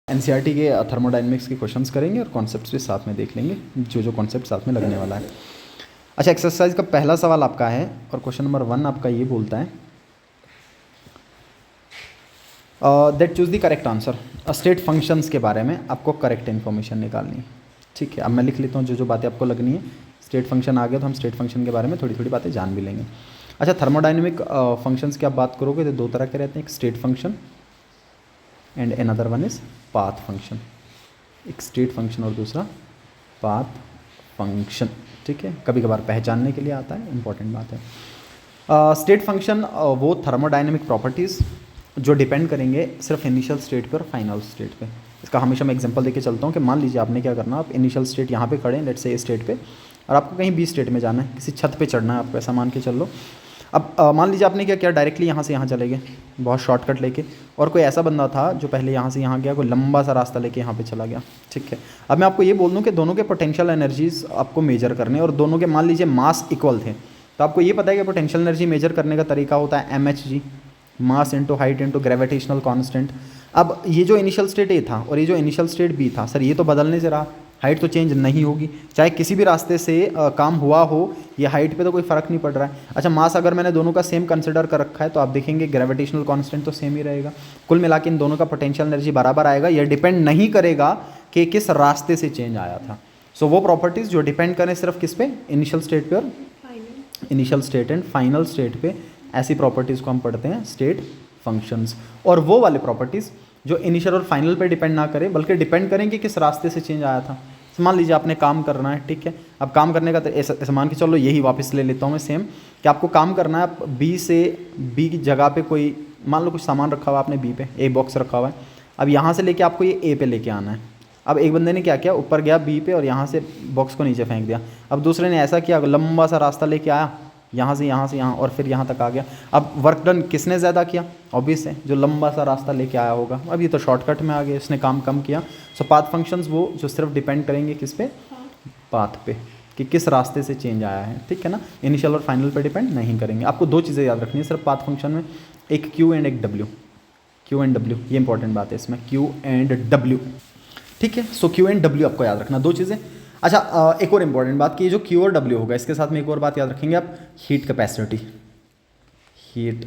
NCERT के thermodynamics के questions करेंगे और कॉन्सेप्ट्स भी साथ में देख लेंगे, जो कॉन्सेप्ट साथ में लगने वाला है। अच्छा, एक्सरसाइज का पहला सवाल आपका है और क्वेश्चन नंबर 1 आपका ये बोलता है that choose the correct answer. State functions के बारे में आपको करेक्ट इन्फॉर्मेशन निकालनी है। ठीक है, अब मैं लिख लेता हूँ जो बातें आपको लगनी है। स्टेट फंक्शन आ गया तो हम स्टेट फंक्शन के बारे में थोड़ी थोड़ी बातें जान भी लेंगे। अच्छा, थर्मोडायनेमिक फंक्शंस की आप बात करोगे तो दो तरह के रहते हैं, एक state function and another one is path function. एक स्टेट फंक्शन और दूसरा पाथ फंक्शन। ठीक है, कभी कभार पहचानने के लिए आता है, इंपॉर्टेंट बात है। स्टेट फंक्शन वो थर्मोडायनेमिक प्रॉपर्टीज़ जो डिपेंड करेंगे सिर्फ इनिशियल स्टेट पे और फाइनल स्टेट पे। इसका हमेशा मैं एग्जांपल देके चलता हूँ कि मान लीजिए आपने क्या करना, आप इनिशियल स्टेट यहाँ पे खड़े हैं लेट्स से ए स्टेट पे, और आपको कहीं बी स्टेट में जाना है, किसी छत पे चढ़ना है आपको, ऐसा मान के चल लो। अब मान लीजिए आपने क्या किया, डायरेक्टली यहाँ से यहाँ चले गए बहुत शॉर्टकट लेके, और कोई ऐसा बंदा था जो पहले यहाँ से यहाँ गया, कोई लंबा सा रास्ता लेके यहाँ पे चला गया। ठीक है, अब मैं आपको ये बोल दूँ कि दोनों के पोटेंशियल एनर्जीज आपको मेजर करने, और दोनों के मान लीजिए मास इक्वल थे, तो आपको ये पता है कि पोटेंशियल एनर्जी मेजर करने का तरीका होता है mhg, mass into height into gravitational constant. अब ये जो इनिशियल स्टेट ए था और ये जो इनिशियल स्टेट बी था, सर ये तो बदलने से रहा, हाइट तो चेंज नहीं होगी, चाहे किसी भी रास्ते से काम हुआ हो, ये हाइट पे तो कोई फ़र्क नहीं पड़ रहा है। अच्छा, मास अगर मैंने दोनों का सेम कंसिडर कर रखा है तो आप देखेंगे ग्रेविटेशनल कांस्टेंट तो सेम ही रहेगा। कुल मिला के इन दोनों का पोटेंशियल एनर्जी बराबर आएगा। यह डिपेंड नहीं करेगा कि किस रास्ते से चेंज आया था। सो वो प्रॉपर्टीज़ जो डिपेंड करें सिर्फ किस पे, इनिशियल स्टेट पे और initial state and final state पे, ऐसी प्रॉपर्टीज़ को हम पढ़ते हैं स्टेट फंक्शंस। और वो वाले प्रॉपर्टीज़ जो इनिशियल और फाइनल पे डिपेंड ना करें बल्कि डिपेंड करें कि किस रास्ते से चेंज आया था। मान लीजिए आपने काम करना है, ठीक है, अब काम करने का ऐसा मान के चलो, यही वापस ले लेता हूँ मैं सेम, कि आपको काम करना है, आप बी से बी की जगह पे कोई मान लो कुछ सामान रखा हुआ आपने बी पे, ए बॉक्स रखा हुआ है, अब यहाँ से लेके आपको ये ए पे लेके आना है। अब एक बंदे ने क्या किया, ऊपर गया बी पे और यहाँ से बॉक्स को नीचे फेंक दिया। अब दूसरे ने ऐसा किया, लंबा सा रास्ता लेके आया, यहाँ से यहाँ और फिर यहाँ तक आ गया। अब वर्क डन किसने ज़्यादा किया, ऑब्वियस है जो लंबा सा रास्ता लेके आया होगा। अब ये तो शॉर्टकट में आ गया, इसने काम कम किया। सो पाथ फंक्शंस वो जो सिर्फ डिपेंड करेंगे किस पे, पाथ पे, कि किस रास्ते से चेंज आया है। ठीक है ना, इनिशियल और फाइनल पे डिपेंड नहीं करेंगे। आपको दो चीज़ें याद रखनी है सिर्फ पाथ फंक्शन में, एक क्यू एंड एक डब्ल्यू। क्यू एंड डब्ल्यू ये इंपॉर्टेंट बात है इसमें, क्यू एंड डब्ल्यू। ठीक है, सो क्यू एंड डब्ल्यू आपको याद रखना, दो चीज़ें। अच्छा, एक और इंपॉर्टेंट बात कि ये जो क्यू और डब्ल्यू होगा, इसके साथ में एक और बात याद रखेंगे आप, heat capacity. Heat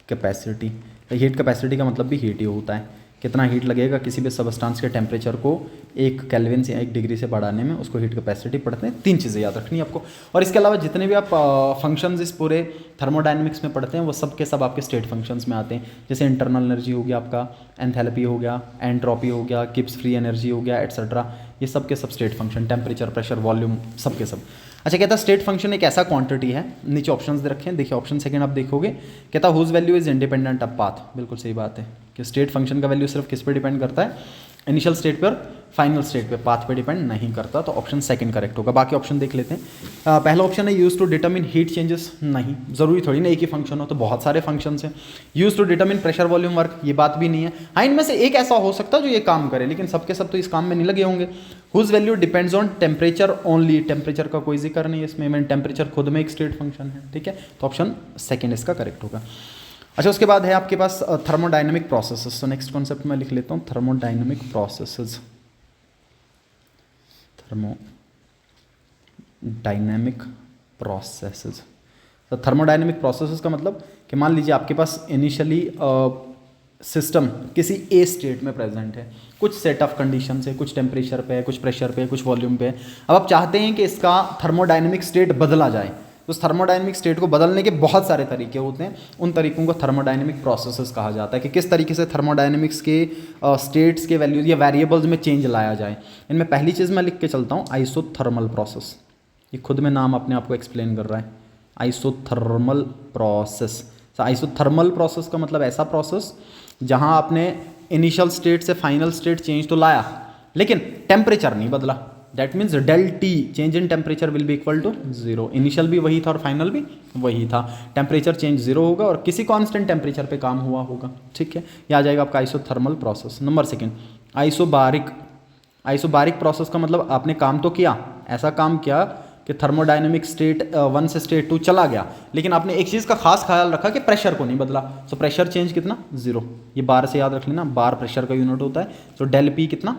capacity, heat capacity का मतलब भी हीट ही होता है, कितना हीट लगेगा किसी भी सबस्टांस के टेम्परेचर को 1 केल्विन से 1 डिग्री से बढ़ाने में, उसको हीट कैपेसिटी पढ़ते हैं। 3 चीज़ें याद रखनी है आपको। और इसके अलावा जितने भी आप फंक्शंस इस पूरे थर्मोडायनेमिक्स में पढ़ते हैं वो सब के सब आपके स्टेट फंक्शंस में आते हैं। जैसे इंटरनल एनर्जी हो गया आपका, एंथैल्पी हो गया, एंट्रोपी हो गया, गिब्स फ्री एनर्जी हो गया, एटसेट्रा, ये सब के सब state function, temperature, pressure, volume, सब के सब। अच्छा, कहता है स्टेट फंक्शन एक ऐसा क्वांटिटी है, नीचे ऑप्शंस दे रखे हैं, देखिए ऑप्शन सेकंड आप देखोगे, कहता है whose value is independent of path. बिल्कुल सही बात है कि स्टेट फंक्शन का वैल्यू सिर्फ किस पे डिपेंड करता है, इनिशियल स्टेट पे और फाइनल स्टेट पे, पाथ पे डिपेंड नहीं करता। तो ऑप्शन सेकंड करेक्ट होगा। बाकी ऑप्शन देख लेते हैं। पहला ऑप्शन है use to determine heat changes. नहीं, ज़रूरी थोड़ी ना एक ही फंक्शन हो, तो बहुत सारे फंक्शंस हैं। Use to determine pressure volume work, ये बात भी नहीं है। हाँ, इनमें से एक ऐसा हो सकता है जो ये काम करे, लेकिन सबके सब तो इस काम में नहीं लगे होंगे। Whose value depends on temperature only, temperature का कोई जिक्र नहीं है इसमें, इवन टेम्परेचर खुद में एक स्टेट फंक्शन है। ठीक है, तो ऑप्शन सेकंड इसका करेक्ट होगा। अच्छा, उसके बाद है आपके पास थर्मोडायनेमिक प्रोसेसेस। तो नेक्स्ट कॉन्सेप्ट मैं लिख लेता हूँ, थर्मोडायनेमिक प्रोसेसेस। Thermodynamic processes. तो थर्मोडायनेमिक प्रोसेसेस का मतलब कि मान लीजिए आपके पास इनिशियली सिस्टम किसी ए स्टेट में प्रेजेंट है, कुछ सेट ऑफ कंडीशन है, कुछ टेम्परेचर पे है, कुछ प्रेशर पे है, कुछ वॉल्यूम पे है। अब आप चाहते हैं कि इसका थर्मोडायनेमिक स्टेट बदला जाए, तो उस थर्मोडायनेमिक स्टेट को बदलने के बहुत सारे तरीके होते हैं। उन तरीकों को थर्मोडायनेमिक प्रोसेसेस कहा जाता है, कि किस तरीके से थर्मोडायनेमिक्स के स्टेट्स के वैल्यूज या वेरिएबल्स में चेंज लाया जाए। इनमें पहली चीज़ मैं लिख के चलता हूँ, आइसोथर्मल प्रोसेस। ये खुद में नाम अपने आप को एक्सप्लेन कर रहा है, आइसोथर्मल प्रोसेस। आइसोथर्मल प्रोसेस का मतलब ऐसा प्रोसेस जहाँ आपने इनिशियल स्टेट से फाइनल स्टेट चेंज तो लाया लेकिन टेम्परेचर नहीं बदला। That means del T, change in temperature will be equal to 0। Initial भी वही था और फाइनल भी वही था, टेम्परेचर चेंज 0 होगा और किसी कांस्टेंट टेम्परेचर पे काम हुआ होगा। ठीक है, ये आ जाएगा आपका isothermal process. Number second, isobaric. Isobaric process का मतलब आपने काम तो किया, ऐसा काम किया कि कि थर्मोडायनेमिक स्टेट 1 से स्टेट 2 चला गया, लेकिन आपने एक चीज़ का खास ख्याल रखा कि प्रेशर को नहीं बदला। सो प्रेशर चेंज कितना 0, ये बार से याद रख लेना, बार प्रेशर का यूनिट होता है। तो डेल पी कितना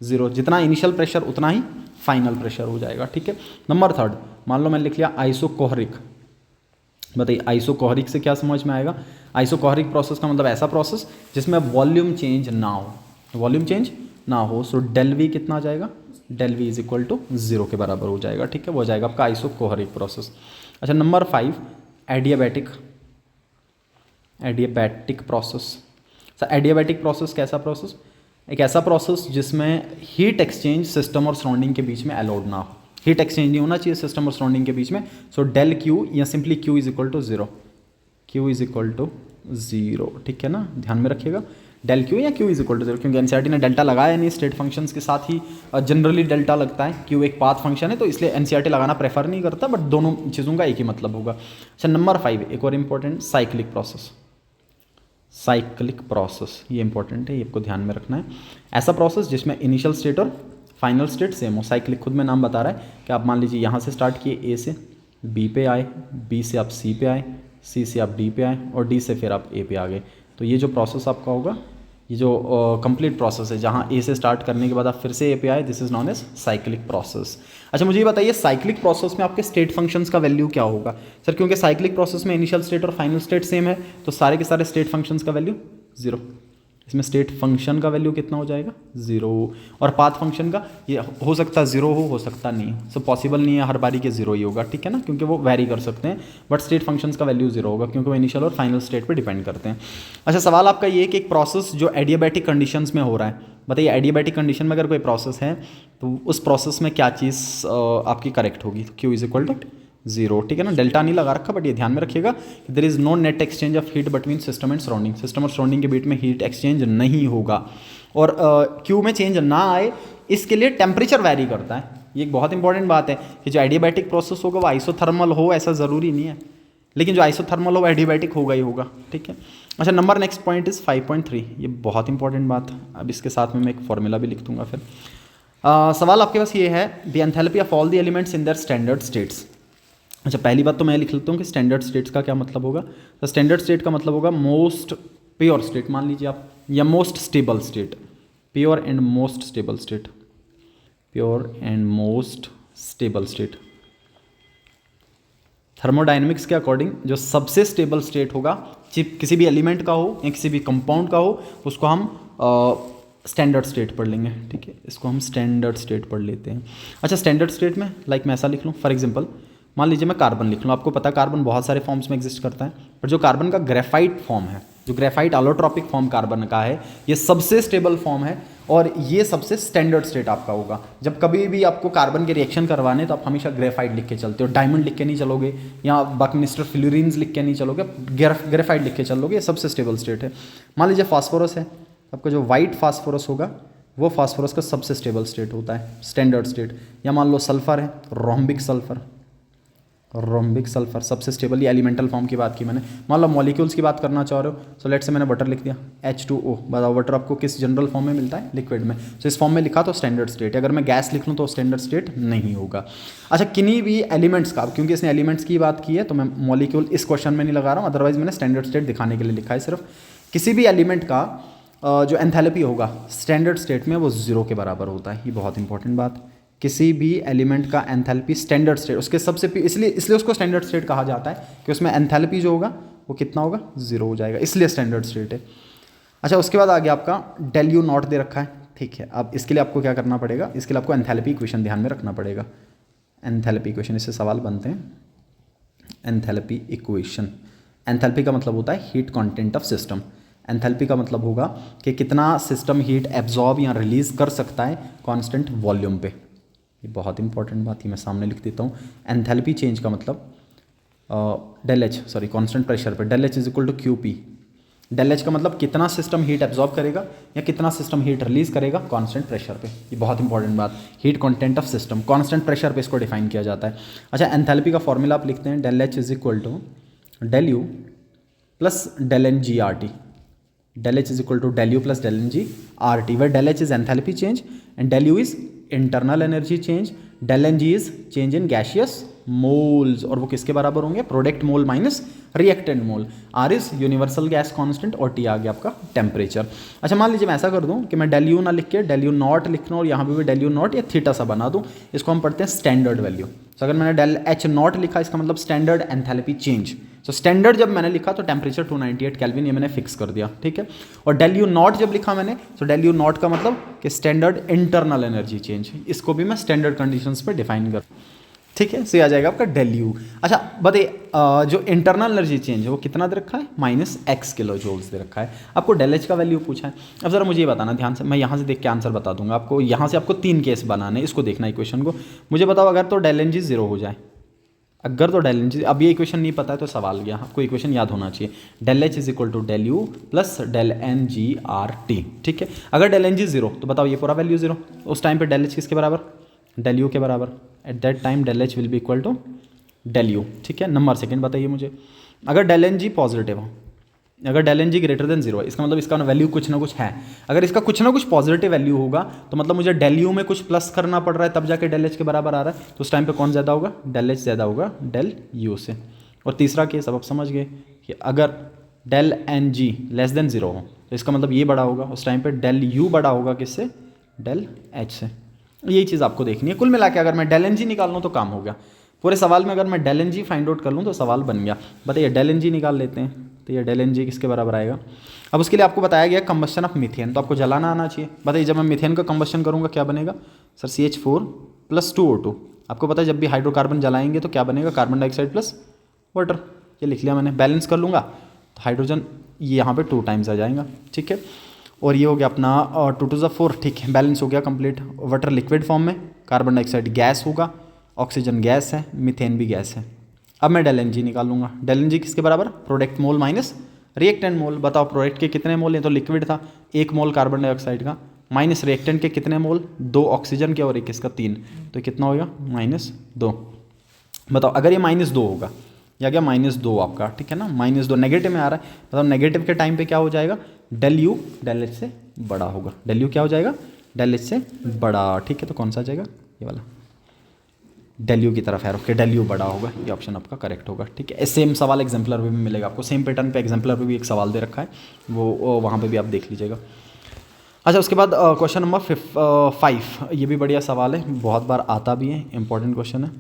0, जितना इनिशियल प्रेशर उतना ही फाइनल प्रेशर हो जाएगा। ठीक है। नंबर 3, मान लो मैंने लिख लिया आइसोकोहरिक। बताइए आइसोकोहरिक से क्या समझ में आएगा? आइसोकोहरिक प्रोसेस का मतलब ऐसा प्रोसेस जिसमें वॉल्यूम चेंज ना हो, वॉल्यूम चेंज ना हो। सो डेल वी कितना आ जाएगा? Del V is equal to 0 के बराबर हो जाएगा। ठीक है, वो हो जाएगा आपका आइसोकोहरिक प्रोसेस। अच्छा, number 5 adiabatic. Adiabatic process. Sir adiabatic process कैसा प्रोसेस? एक ऐसा प्रोसेस जिसमें हीट एक्सचेंज सिस्टम और सराउंडिंग के बीच में अलाउड ना हो। हीट एक्सचेंज नहीं होना चाहिए सिस्टम और सराउंडिंग के बीच में। सो डेल क्यू या simply Q is equal to 0, Q is equal to 0। ठीक है ना, ध्यान में रखिएगा डेल क्यू या क्यू इज इक्वल टू 0, क्योंकि एनसीईआरटी ने डेल्टा लगाया नहीं, स्टेट फंक्शंस के साथ ही जनरली डेल्टा लगता है। क्यू एक पाथ फंक्शन है तो इसलिए एनसीईआरटी लगाना प्रेफर नहीं करता, बट दोनों चीज़ों का एक ही मतलब होगा। अच्छा, नंबर 5 एक और important, cyclic process. Cyclic process ये इंपॉर्टेंट है, ये आपको ध्यान में रखना है। ऐसा प्रोसेस जिसमें इनिशियल स्टेट और फाइनल स्टेट सेम हो। साइक्लिक खुद में नाम बता रहा है कि आप मान लीजिए यहाँ से स्टार्ट किए, ए से बी पे आए, बी से आप सी पे आए, सी से आप डी पे आए और डी से फिर आप ए पे आ गए। तो ये जो प्रोसेस आपका होगा, ये जो कंप्लीट प्रोसेस है जहाँ ए से स्टार्ट करने के बाद आप फिर से ए पे आए, this is known as cyclic process. अच्छा, मुझे ये बताइए साइक्लिक प्रोसेस में आपके स्टेट फंक्शंस का वैल्यू क्या होगा? सर क्योंकि साइक्लिक प्रोसेस में इनिशियल स्टेट और फाइनल स्टेट सेम है, तो सारे के सारे स्टेट फंक्शंस का वैल्यू 0। इसमें स्टेट फंक्शन का वैल्यू कितना हो जाएगा? 0। और पाथ फंक्शन का ये हो सकता है 0 हो सकता नहीं, सो पॉसिबल नहीं है हर बारी के 0 ही होगा। ठीक है ना, क्योंकि वो वैरी कर सकते हैं, बट स्टेट फंक्शंस का वैल्यू 0 होगा क्योंकि वो इनिशियल और फाइनल स्टेट पे डिपेंड करते हैं। अच्छा, सवाल आपका ये कि एक प्रोसेस जो एडियाबैटिक कंडीशंस में हो रहा है, बताइए एडियाबैटिक कंडीशन में अगर कोई प्रोसेस है तो उस प्रोसेस में क्या चीज़ आपकी करेक्ट होगी? तो क्यू इज इक्वल टू 0। ठीक है ना, डेल्टा नहीं लगा रखा, बट ये ध्यान में रखिएगा कि there is no net exchange of heat between system and surrounding. System और सराउंडिंग के बीच में हीट एक्सचेंज नहीं होगा। और क्यू में चेंज ना आए इसके लिए टेम्परेचर वैरी करता है। ये एक बहुत इंपॉर्टेंट बात है कि जो एडियाबैटिक प्रोसेस होगा वो आइसोथर्मल हो ऐसा ज़रूरी नहीं है, लेकिन जो आइसोथर्मल हो एडियाबैटिक होगा ही होगा। ठीक है। अच्छा, नंबर नेक्स्ट पॉइंट इज 5.3। ये बहुत इंपॉर्टेंट बात, अब इसके साथ में मैं एक फॉर्मूला भी लिख दूंगा फिर। सवाल आपके पास ये है, the enthalpy of all the elements in their standard states. अच्छा, पहली बात तो मैं लिख लेता हूँ कि स्टैंडर्ड स्टेट्स का क्या मतलब होगा। तो स्टैंडर्ड स्टेट का मतलब होगा मोस्ट प्योर स्टेट मान लीजिए आप, या most stable state, pure and most stable state, pure and most stable state. Thermodynamics के अकॉर्डिंग जो सबसे स्टेबल स्टेट होगा, किसी भी एलिमेंट का हो या किसी भी कंपाउंड का हो, उसको हम स्टैंडर्ड स्टेट पढ़ लेंगे। ठीक है, इसको हम स्टैंडर्ड स्टेट पढ़ लेते हैं। अच्छा, स्टैंडर्ड स्टेट में लाइक मैं ऐसा लिख लूँ, फॉर एग्जांपल मान लीजिए मैं कार्बन लिख लूँ। आपको पता है कार्बन बहुत सारे फॉर्म्स में एग्जिस्ट करता है, पर जो कार्बन का ग्रेफाइट फॉर्म है, जो ग्रेफाइट एलोट्रॉपिक फॉर्म कार्बन का है, ये सबसे स्टेबल फॉर्म है और ये सबसे स्टैंडर्ड स्टेट आपका होगा। जब कभी भी आपको कार्बन के रिएक्शन करवाने तो आप हमेशा ग्रेफाइट लिख के चलते हो, डायमंड लिख के नहीं चलोगे या बकमिस्टर फ्लोरीन्स लिख के नहीं चलोगे, ग्रेफाइट लिख के चलोगे। ये सबसे स्टेबल स्टेट है। मान लीजिए फास्फोरस है, आपका जो वाइट फास्फोरस होगा वो फास्फोरस का सबसे स्टेबल स्टेट होता है, स्टैंडर्ड स्टेट। या मान लो सल्फर है, रोम्बिक सल्फर, रोम्बिक सल्फर सबसे स्टेबल, ये एलिमेंटल फॉर्म की बात की मैंने। मान लो मॉलिक्यूल्स की बात करना चाह रहे हो, सो लेट से मैंने वाटर लिख दिया, H2O। बताओ वाटर आपको किस जनरल फॉर्म में मिलता है? लिक्विड में। सो इस फॉर्म में लिखा तो स्टैंडर्ड स्टेट है। अगर मैं गैस लिख लूँ तो स्टैंडर्ड स्टेट नहीं होगा। अच्छा, किन्हीं भी एलिमेंट्स का, क्योंकि इसने एलिमेंट्स की बात की है तो मैं मॉलिक्यूल इस क्वेश्चन में नहीं लगा रहा हूँ, अदरवाइज मैंने स्टैंडर्ड स्टेट दिखाने के लिए लिखा है सिर्फ। किसी भी एलिमेंट का जो एंथैल्पी होगा स्टैंडर्ड स्टेट में वो 0 के बराबर होता है। ये बहुत इंपॉर्टेंट बात, किसी भी एलिमेंट का एंथैल्पी स्टैंडर्ड स्टेट उसके सबसे, इसलिए उसको स्टैंडर्ड स्टेट कहा जाता है कि उसमें एंथैल्पी जो होगा वो कितना होगा? 0 हो जाएगा, इसलिए स्टैंडर्ड स्टेट है। अच्छा, उसके बाद आगे आपका डेल यू नॉट दे रखा है। ठीक है, अब इसके लिए आपको क्या करना पड़ेगा? इसके लिए आपको एंथैल्पी इक्वेशन ध्यान में रखना पड़ेगा। एंथैल्पी इक्वेशन, इससे सवाल बनते हैं। एंथैल्पी इक्वेशन, एंथैल्पी का मतलब होता है heat content of system. Enthalpy का मतलब होगा कि कितना सिस्टम हीट एब्जॉर्ब या रिलीज कर सकता है कॉन्स्टेंट वॉल्यूम पे। ये बहुत इंपॉर्टेंट बात, ही मैं सामने लिख देता हूँ। एंथैल्पी चेंज का मतलब del H, sorry constant pressure पे, del H is equal to Q P. Del H का मतलब कितना सिस्टम हीट एब्जॉर्ब करेगा या कितना सिस्टम हीट रिलीज करेगा कॉन्स्टेंट प्रेशर पे। ये बहुत इंपॉर्टेंट बात, heat content of system constant pressure पे इसको डिफाइन किया जाता है। अच्छा, एंथैल्पी का फॉर्मूला आप लिखते हैं, del H is equal to del U plus del N G R T. del H is equal to del U plus del Ng RT, where del H is enthalpy change and del U is internal energy change, del N G is change in gaseous moles, और वो किसके बराबर होंगे, product mole minus reactant mole. R is universal gas constant और T आ गया आपका temperature. अच्छा मान लीजिए मैं ऐसा कर दूं कि मैं डेल यू ना लिख के डेल यू नॉट लिख रहा हूँ और यहाँ पे भी डेल यू नॉट या थीटा सा बना दूं, इसको हम पढ़ते हैं स्टैंडर्ड वैल्यू। तो अगर मैंने डेल एच नॉट लिखा इसका मतलब स्टैंडर्ड एंथैल्पी चेंज। तो स्टैंडर्ड जब मैंने लिखा तो टेम्परेचर 298 केल्विन ये मैंने फिक्स कर दिया, ठीक है। और डेल यू नॉट जब लिखा मैंने तो डेल यू नॉट का मतलब कि स्टैंडर्ड इंटरनल एनर्जी चेंज, इसको भी मैं स्टैंडर्ड कंडीशंस पे डिफाइन कर, ठीक है। सो ये आ जाएगा आपका डेल यू। अच्छा बताइए जो इंटरनल एनर्जी चेंज है वो कितना दे रखा है, -x किलो जूल्स दे रखा है। आपको डेल एच का वैल्यू पूछा है। अब जरा मुझे ये बताना ध्यान से, मैं यहाँ से देख के आंसर बता दूंगा आपको। यहाँ से आपको 3 केस बनाने, इसको देखना इक्वेशन को। मुझे बताओ अगर तो डेल एन जी 0 हो जाए, अगर तो डेल एन जी, अब ये इक्वेशन नहीं पता है तो सवाल गया, आपको इक्वेशन याद होना चाहिए। Del H is equal to del U plus del N G R T, ठीक है। अगर डेल एन जी 0 तो बताओ ये पूरा वैल्यू 0, उस टाइम पे डेल एच किसके बराबर, डेल यू के बराबर। At that time del H will be equal to del U, ठीक है। नंबर सेकंड बताइए मुझे, अगर डेल एन जी पॉजिटिव हो, अगर del N G greater than 0 है, इसका मतलब इसका वैल्यू कुछ ना कुछ है। अगर इसका कुछ ना कुछ पॉजिटिव वैल्यू होगा तो मतलब मुझे डेल यू में कुछ प्लस करना पड़ रहा है तब जाके डेल एच के बराबर आ रहा है। तो उस टाइम पे कौन ज़्यादा होगा, डेल एच ज़्यादा होगा डेल यू से। और तीसरा केस अब आप समझ गए कि अगर del N G less than 0 हो तो इसका मतलब ये बड़ा होगा, उस टाइम पर डेल यू बड़ा होगा किससे, डेल एच से। यही चीज़ आपको देखनी है। कुल मिला के अगर मैं डेल एन जी निकाल लूँ तो काम हो गया। पूरे सवाल में अगर मैं del N G find out कर लूँ तो सवाल बन गया। बताइए डेल एन जी निकाल लेते हैं, तो ये डेल एन जी किसके बराबर आएगा। अब उसके लिए आपको बताया गया कंबस्शन ऑफ मीथेन, तो आपको जलाना आना चाहिए। बताइए जब मैं मीथेन का कंबस्शन करूँगा क्या बनेगा सर, CH4 + 2O2। आपको पता है जब भी हाइड्रोकार्बन जलाएंगे तो क्या बनेगा, कार्बन डाइऑक्साइड प्लस वाटर। ये लिख लिया मैंने, बैलेंस कर लूँगा तो हाइड्रोजन ये यहाँ पे 2 टाइम्स आ जाएगा, ठीक है। और ये हो गया अपना 2 to the 4, ठीक है, बैलेंस हो गया कंप्लीट। वाटर लिक्विड फॉर्म में, कार्बन डाइऑक्साइड गैस होगा, ऑक्सीजन गैस है, मीथेन भी गैस है। अब मैं डेल एन जी निकालूंगा। डेल एन जी किसके बराबर, प्रोडक्ट मोल माइनस रिएक्टेंट मोल। बताओ प्रोडक्ट के कितने मोल हैं, तो लिक्विड था 1 मोल कार्बन डाइऑक्साइड का, माइनस रिएक्टेंट के कितने मोल, 2 ऑक्सीजन के और 1 इसका 3, तो कितना होगा -2। बताओ अगर ये -2 होगा, या क्या -2 आपका, ठीक है ना, -2 नेगेटिव में आ रहा है, मतलब नेगेटिव के टाइम पे क्या हो जाएगा, डेल यू डेल एच से बड़ा होगा। डेल यू क्या हो जाएगा, डेल एच से बड़ा, ठीक है। तो कौन सा आ जाएगा, ये वाला डेल यू की तरफ है, ओके, डेल यू बड़ा होगा, ये ऑप्शन आपका करेक्ट होगा, ठीक है। सेम सवाल एग्जाम्पलर में भी मिलेगा आपको, सेम पैटर्न पे एग्जाम्पलर में भी एक सवाल दे रखा है, वो वहाँ पे भी आप देख लीजिएगा। अच्छा उसके बाद क्वेश्चन नंबर 5, ये भी बढ़िया सवाल है, बहुत बार आता भी है, इंपॉर्टेंट क्वेश्चन है,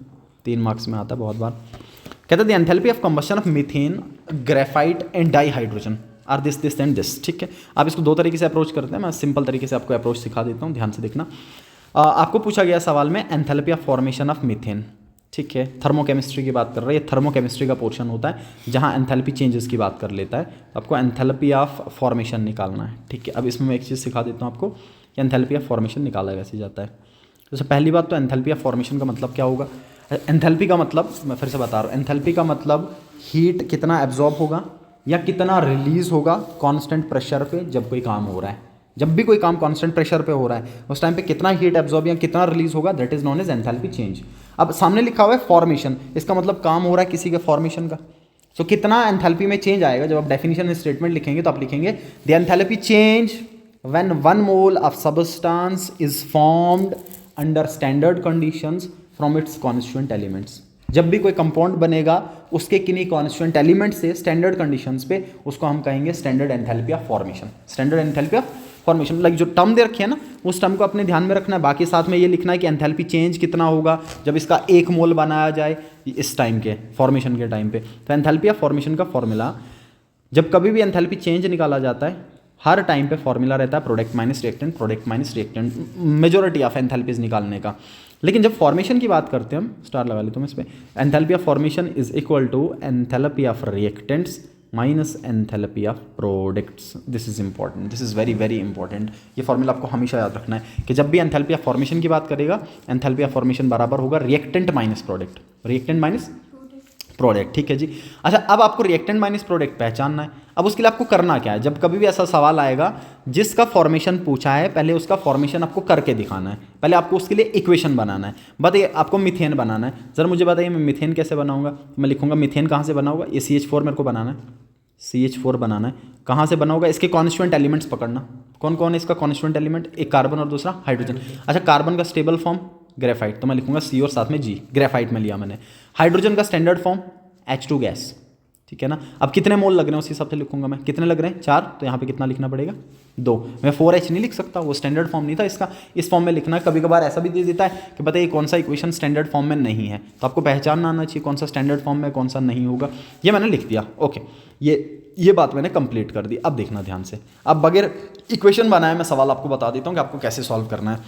3 मार्क्स में आता है बहुत बार। कहते हैं the enthalpy of combustion of methane, graphite and dihydrogen are this and this, ठीक है। आप इसको 2 तरीके से अप्रोच करते हैं, मैं सिंपल तरीके से आपको अप्रोच सिखा देता हूँ, ध्यान से देखना। आपको पूछा गया सवाल में enthalpy of formation of methane, ठीक है, थर्मोकेमिस्ट्री की बात कर रहे हैं, थर्मोकेमिस्ट्री का पोर्शन होता है जहाँ एंथैल्पी चेंजेस की बात कर लेता है। आपको एंथैल्पी ऑफ फॉर्मेशन निकालना है, ठीक है। अब इसमें मैं एक चीज़ सिखा देता हूँ आपको कि एंथैल्पी ऑफ फॉर्मेशन निकाला कैसे जाता है। जैसे पहली बात तो एंथैल्पी ऑफ फॉर्मेशन का मतलब क्या होगा। एंथैल्पी का मतलब मैं फिर से बता रहा हूँ, एंथैल्पी का मतलब हीट कितना एब्जॉर्ब होगा या कितना रिलीज होगा कांस्टेंट प्रेशर पे जब कोई काम हो रहा है। जब भी कोई काम कांस्टेंट प्रेशर पे हो रहा है उस टाइम पे कितना हीट एब्जॉर्ब या कितना रिलीज होगा, that is known as enthalpy change. अब सामने लिखा हुआ है फॉर्मेशन, इसका मतलब काम हो रहा है किसी के फॉर्मेशन का। सो कितना एंथैल्पी में चेंज आएगा, जब आप डेफिनेशन स्टेटमेंट लिखेंगे तो आप लिखेंगे the enthalpy change when 1 mole of substance is formed under standard conditions from its constituent elements. जब भी कोई कंपाउंड बनेगा उसके किन्हीं कॉन्स्टिट्यूएंट एलिमेंट से स्टैंडर्ड कंडीशंस पे, उसको हम कहेंगे standard enthalpy of formation. Standard enthalpy of formation, like जो टर्म दे रखी है ना, उस टर्म को अपने ध्यान में रखना है। बाकी साथ में ये लिखना है कि एंथैल्पी चेंज कितना होगा जब इसका 1 मोल बनाया जाए इस टाइम के फॉर्मेशन के टाइम पे। तो एंथैल्पी ऑफ फॉर्मेशन का फॉर्मूला, जब कभी भी एंथैल्पी चेंज निकाला जाता है हर टाइम पे फॉर्मूला रहता है product minus reactant, product minus reactant, majority of enthalpies निकालने का। लेकिन जब फॉर्मेशन की बात करते हैं, हम स्टार लगा लेते हैं इस पर, enthalpy of formation is equal to enthalpy of reactants minus enthalpy of products. This is important, this is very very important. ये फॉर्मूला आपको हमेशा याद रखना है कि जब भी एंथैल्पी ऑफ फॉर्मेशन की बात करेगा, एंथैल्पी ऑफ फॉर्मेशन बराबर होगा reactant minus product, reactant minus product, ठीक है जी। अच्छा अब आपको रिएक्टेंट माइनस प्रोडक्ट पहचानना है। अब उसके लिए आपको करना क्या है, जब कभी भी ऐसा सवाल आएगा जिसका फॉर्मेशन पूछा है, पहले उसका फॉर्मेशन आपको करके दिखाना है। पहले आपको उसके लिए इक्वेशन बनाना है। बताइए आपको मीथेन बनाना है, जरा मुझे बताइए मैं मीथेन कैसे बनाऊंगा। मैं लिखूंगा मीथेन कहाँ से बना होगा, ये CH4 मेरे को बनाना है, CH4 बनाना है। कहाँ से बना होगा, इसके कॉन्स्टिट्यूएंट एलिमेंट्स पकड़ना, कौन कौन है इसका कॉन्स्टिट्यूएंट एलिमेंट, एक कार्बन और दूसरा हाइड्रोजन। अच्छा कार्बन का स्टेबल फॉर्म ग्रेफाइट, तो मैं लिखूंगा सी और साथ में जी, ग्रेफाइट में लिया मैंने। हाइड्रोजन का स्टैंडर्ड फॉर्म H2 गैस, ठीक है ना। अब कितने मोल लग रहे हैं उस हिसाब से लिखूंगा मैं, कितने लग रहे हैं 4, तो यहाँ पे कितना लिखना पड़ेगा 2। मैं 4H नहीं लिख सकता, वो स्टैंडर्ड फॉर्म नहीं था इसका, इस फॉर्म में लिखना है। कभी कभार ऐसा भी दे देता है कि बताइए कौन सा इक्वेशन स्टैंडर्ड फॉर्म में नहीं है, तो आपको पहचानना आना चाहिए कौन सा स्टैंडर्ड फॉर्म में कौन सा नहीं होगा। ये मैंने लिख दिया, ओके, ये बात मैंने कंप्लीट कर दी। अब देखना ध्यान से, अब बगैर इक्वेशन बनाए मैं सवाल आपको बता देता हूँ कि आपको कैसे सॉल्व करना है।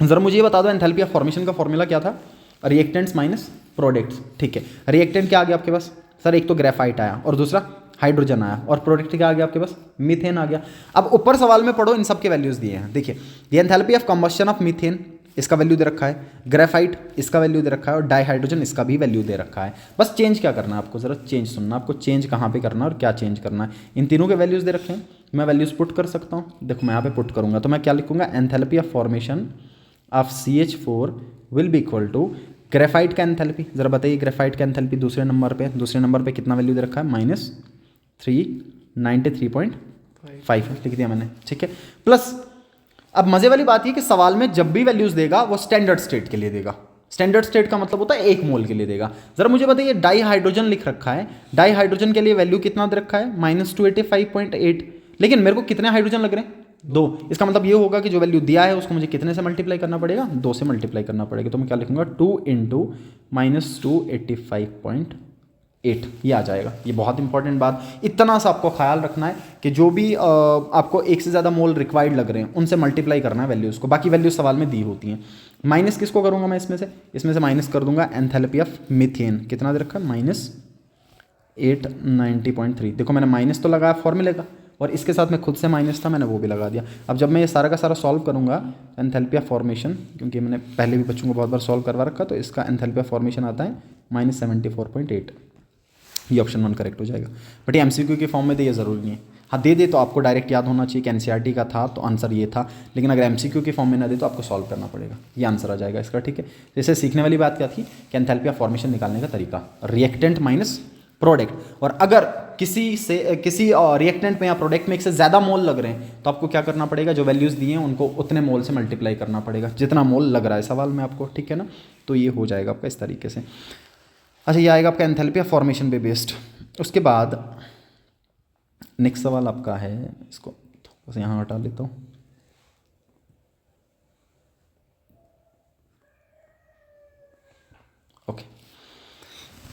ज़रा मुझे ये बता दो, एंथैल्पी ऑफ फॉर्मेशन का फॉर्मूला क्या था, रिएक्टेंट्स माइनस प्रोडक्ट्स, ठीक है। रिएक्टेंट क्या आ गया आपके पास सर, एक तो ग्रेफाइट आया और दूसरा हाइड्रोजन आया, और प्रोडक्ट क्या आ गया आपके पास, मीथेन आ गया। अब ऊपर सवाल में पढ़ो, इन सब के वैल्यूज दिए हैं, देखिए ये enthalpy of combustion of methane, इसका वैल्यू दे रखा है, ग्रेफाइट इसका वैल्यू दे रखा है, और डाइहाइड्रोजन इसका भी वैल्यू दे रखा है। बस चेंज क्या करना है आपको, जरा चेंज सुनना, आपको चेंज कहाँ पे करना है और क्या चेंज करना है। इन तीनों के वैल्यूज दे रखे हैं, मैं वैल्यूज पुट कर सकता हूँ। देखो मैं यहाँ पे पुट करूँगा तो मैं क्या लिखूंगा, enthalpy of formation of CH4 will be equal to graphite का एंथैल्पी। जरा बताइए ग्रेफाइट का एंथैल्पी दूसरे नंबर पे कितना वैल्यू दे रखा है, -393.5 लिख दिया मैंने, ठीक है। प्लस अब मजे वाली बात ये कि सवाल में जब भी वैल्यूज देगा वो स्टैंडर्ड स्टेट के लिए देगा। स्टैंडर्ड स्टेट का मतलब होता है 1 मोल के लिए देगा। जरा मुझे बताइए डाई हाइड्रोजन लिख रखा है, डाई हाइड्रोजन के लिए वैल्यू कितना दे रखा है, -285.8, लेकिन मेरे को कितने हाइड्रोजन लग रहे हैं, 2। इसका मतलब ये होगा कि जो वैल्यू दिया है उसको मुझे कितने से मल्टीप्लाई करना पड़ेगा, 2 से मल्टीप्लाई करना पड़ेगा। तो मैं क्या लिखूंगा, 2 × -285.8, ये आ जाएगा। ये बहुत इंपॉर्टेंट बात, इतना सा आपको ख्याल रखना है कि जो भी आपको एक से ज़्यादा मोल रिक्वायर्ड लग रहे हैं उनसे मल्टीप्लाई करना है वैल्यूज़ को, बाकी वैल्यूज सवाल में दी होती हैं। माइनस किसको करूँगा मैं, इसमें से माइनस कर दूंगा एंथैल्पी ऑफ मीथेन, कितना दे रखा है, -890.3। देखो मैंने माइनस तो लगाया फॉर्मूले का, और इसके साथ में खुद से माइनस था मैंने वो भी लगा दिया। अब जब मैं ये सारा का सारा सॉल्व करूँगा, एंथैल्पी ऑफ फॉर्मेशन, क्योंकि मैंने पहले भी बच्चों को बहुत बार सॉल्व करवा रखा, तो इसका एंथैल्पी ऑफ फॉर्मेशन आता है -74.8। ये ऑप्शन 1 करेक्ट हो जाएगा। बट ये MCQ के फॉर्म में दे, ये ज़रूरी नहीं है। हाँ दे तो आपको डायरेक्ट याद होना चाहिए कि NCERT का था तो आंसर ये था, लेकिन अगर MCQ के फॉर्म में ना दे तो आपको सॉल्व करना पड़ेगा, ये आंसर आ जाएगा इसका, ठीक है। जैसे सीखने वाली बात क्या थी कि एंथैल्पी ऑफ फॉर्मेशन निकालने का तरीका, रिएक्टेंट माइनस प्रोडक्ट, और अगर किसी रिएक्टेंट में या प्रोडक्ट में एक से ज़्यादा मोल लग रहे हैं तो आपको क्या करना पड़ेगा, जो वैल्यूज़ दिए हैं उनको उतने मोल से मल्टीप्लाई करना पड़ेगा जितना मोल लग रहा है सवाल में आपको, ठीक है ना। तो ये हो जाएगा आपका इस तरीके से। अच्छा, ये आएगा आपका एंथैल्पी ऑफ फॉर्मेशन पे बेस्ड। उसके बाद नेक्स्ट सवाल आपका है, इसको बस यहाँ हटा लेता हूँ। ओके,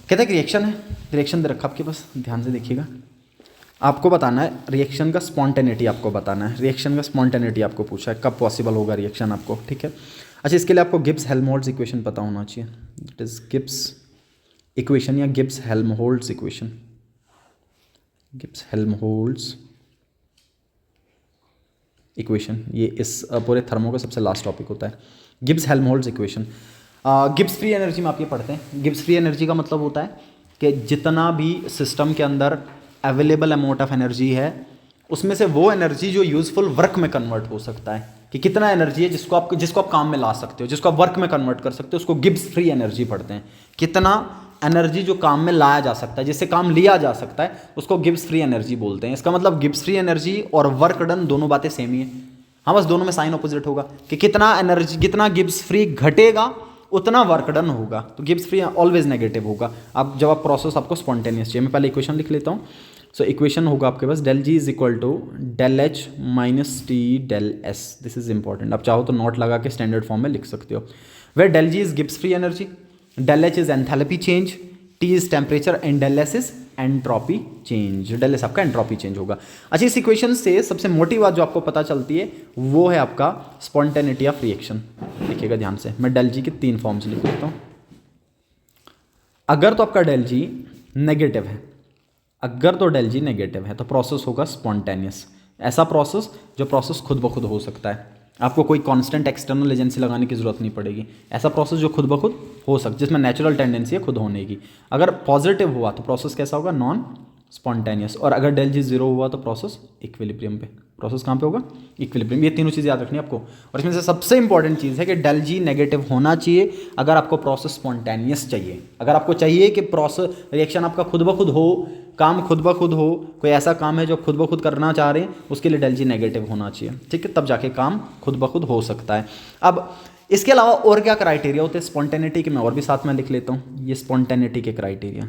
कहते हैं रिएक्शन है, रिएक्शन दे रखा आपके पास, ध्यान से देखिएगा। आपको बताना है रिएक्शन का स्पॉन्टेनिटी, आपको बताना है रिएक्शन का स्पॉन्टेनिटी, आपको पूछा है कब पॉसिबल होगा रिएक्शन आपको, ठीक है। अच्छा, इसके लिए आपको गिब्स हेल्महोल्ट्ज़ इक्वेशन पता होना चाहिए। इट इज़ गिब्स इक्वेशन या Gibbs Helmholtz equation, Gibbs Helmholtz equation, ये इस पूरे थर्मो का सबसे लास्ट टॉपिक होता है, Gibbs Helmholtz equation. Gibbs free energy में आप ये पढ़ते हैं, गिब्स फ्री एनर्जी का मतलब होता है कि जितना भी सिस्टम के अंदर अवेलेबल अमाउंट ऑफ एनर्जी है उसमें से वो एनर्जी जो यूजफुल वर्क में कन्वर्ट हो सकता है, कि कितना एनर्जी है जिसको आप काम में ला सकते हो, जिसको आप वर्क में कन्वर्ट कर सकते हो, उसको गिब्स फ्री एनर्जी पढ़ते हैं। कितना एनर्जी जो काम में लाया जा सकता है, जिससे काम लिया जा सकता है, उसको गिब्स फ्री एनर्जी बोलते हैं। इसका मतलब गिब्स फ्री एनर्जी और वर्क डन दोनों बातें सेम ही है, हाँ बस दोनों में साइन ऑपोजिट होगा कि कितना एनर्जी, जितना गिब्स फ्री घटेगा उतना वर्क डन होगा, तो गिब्स फ्री ऑलवेज नेगेटिव होगा। अब जब आप प्रोसेस आपको स्पॉन्टेनियस चाहिए, मैं पहले इक्वेशन लिख लेता हूँ। सो इक्वेशन होगा आपके पास del G is equal to del H minus T del S। This is important, आप चाहो तो नोट लगा के स्टैंडर्ड फॉर्म में लिख सकते हो। Where del G is Gibbs free energy, del H is enthalpy change, T is temperature and del S is entropy change. del S आपका एंट्रोपी चेंज होगा। अच्छा, इस इक्वेशन से सबसे मोटी बात जो आपको पता चलती है वो है आपका स्पॉन्टेनिटी ऑफ रिएक्शन। देखिएगा ध्यान से, मैं del G के 3 फॉर्म्स लिख देता हूँ। अगर तो आपका del G नेगेटिव है, अगर तो del G नेगेटिव है तो प्रोसेस होगा स्पॉन्टेनियस। ऐसा प्रोसेस जो प्रोसेस खुद ब खुद हो सकता है, आपको कोई कांस्टेंट एक्सटर्नल एजेंसी लगाने की जरूरत नहीं पड़ेगी। ऐसा प्रोसेस जो खुद ब खुद हो सकता, जिसमें नेचुरल टेंडेंसी है खुद होने की। अगर पॉजिटिव हुआ तो प्रोसेस कैसा होगा, नॉन स्पॉन्टेनियस। और अगर del G 0 हुआ तो प्रोसेस इक्विलिब्रियम पे। प्रोसेस कहाँ पे होगा, इक्विलिब्रियम। ये तीनों चीज़ें याद रखनी है आपको। और इसमें से सबसे इंपॉर्टेंट चीज़ है कि del G नेगेटिव होना चाहिए अगर आपको प्रोसेस स्पॉन्टेनियस चाहिए। अगर आपको चाहिए कि प्रोसेस रिएक्शन आपका खुद ब खुद हो, काम खुद ब खुद हो, कोई ऐसा काम है जो खुद ब खुद करना चाह रहे हैं, उसके लिए del G नेगेटिव होना चाहिए, ठीक है, तब जाके काम खुद ब खुद हो सकता है। अब इसके अलावा और क्या क्राइटेरिया होते हैं स्पॉन्टेनिटी के, मैं और भी साथ में लिख लेता हूँ। ये स्पॉन्टेनिटी के क्राइटेरिया,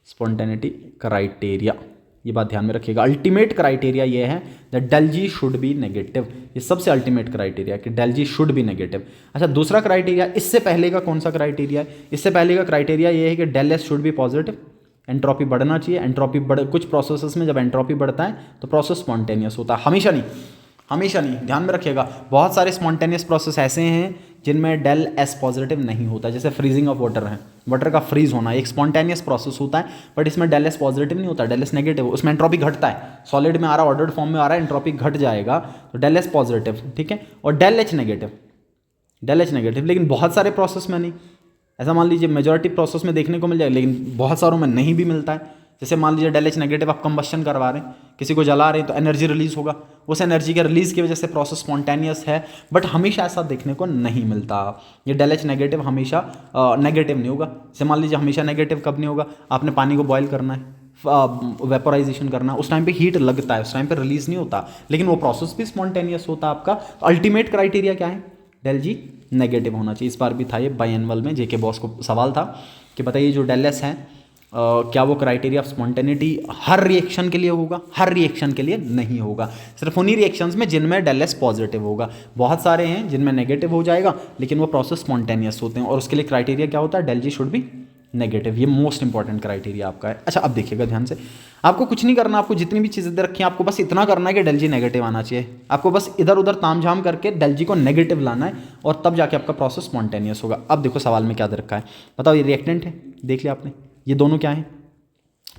स्पॉन्टेनिटी क्राइटेरिया, ये बात ध्यान में रखिएगा। अल्टीमेट क्राइटेरिया ये है that del ji should be negative, ये सबसे अल्टीमेट क्राइटेरिया कि डेल जी शुड बी नेगेटिव। अच्छा, दूसरा क्राइटेरिया इससे पहले का कौन सा क्राइटेरिया है? इससे पहले का क्राइटेरिया ये है कि del S should be positive, entropy बढ़ना चाहिए। एंट्रोपी कुछ प्रोसेसेस में जब एंट्रोपी बढ़ता है तो प्रोसेस स्पॉन्टेनियस होता है, हमेशा नहीं, हमेशा नहीं, ध्यान में रखिएगा। बहुत सारे स्पॉन्टेनियस प्रोसेस ऐसे हैं जिनमें डेल एस पॉजिटिव नहीं होता, जैसे फ्रीजिंग ऑफ वाटर है, वाटर का फ्रीज होना एक स्पॉन्टेनियस प्रोसेस होता है, बट इसमें डेल एस पॉजिटिव नहीं होता, डेल एस नेगेटिव, उसमें एंट्रोपी घटता है। सॉलिड में आ रहा है, ऑर्डर्ड फॉर्म में आ रहा है, एंट्रोपी घट जाएगा तो डेल एस पॉजिटिव, ठीक है, और del H negative, del H negative. लेकिन बहुत सारे प्रोसेस में नहीं, ऐसा मान लीजिए मेजॉरिटी प्रोसेस में देखने को मिल जाएगा, लेकिन बहुत सारों में नहीं भी मिलता है। जैसे मान लीजिए डेल एच नेगेटिव, आप कंबशन करवा रहे हैं, किसी को जला रहे हैं तो एनर्जी रिलीज होगा, उस एनर्जी के रिलीज की वजह से प्रोसेस स्पॉन्टेनियस है, बट हमेशा ऐसा देखने को नहीं मिलता। ये डेल एच नेगेटिव हमेशा नेगेटिव नहीं होगा। जैसे मान लीजिए हमेशा नेगेटिव कब नहीं होगा, आपने पानी को बॉयल करना है, वेपोराइजेशन करना, उस टाइम पे हीट लगता है, उस टाइम पे रिलीज नहीं होता, लेकिन वो प्रोसेस भी स्पॉन्टेनियस होता है आपका। अल्टीमेट क्राइटेरिया क्या है? डेल जी नेगेटिव होना चाहिए। इस बार भी था ये बाइएनुअल में, जेके बॉस को सवाल था कि बताइए जो डेल एस है क्या वो criteria of spontaneity her reaction के लिए होगा? हर रिएक्शन के लिए नहीं होगा, सिर्फ उन्हीं रिएक्शंस में जिनमें डेल एस पॉजिटिव होगा। बहुत सारे हैं जिनमें नेगेटिव हो जाएगा, लेकिन वो प्रोसेस स्पॉन्टेनियस होते हैं, और उसके लिए क्राइटेरिया क्या होता है? Del ji should be negative. ये मोस्ट इंपॉर्टेंट क्राइटेरिया आपका है। अच्छा, अब देखिएगा ध्यान से, आपको कुछ नहीं करना, आपको जितनी भी चीज़ें दे रखी हैं आपको बस इतना करना है कि डेल जी नेगेटिव आना चाहिए। आपको बस इधर उधर तामझाम करके डेल जी को नेगेटिव लाना है, और तब जाके आपका प्रोसेस स्पॉन्टेनियस होगा। अब देखो सवाल में क्या दे रखा है, बताओ। ये रिएक्टेंट है, देख लिया आपने, ये दोनों क्या है?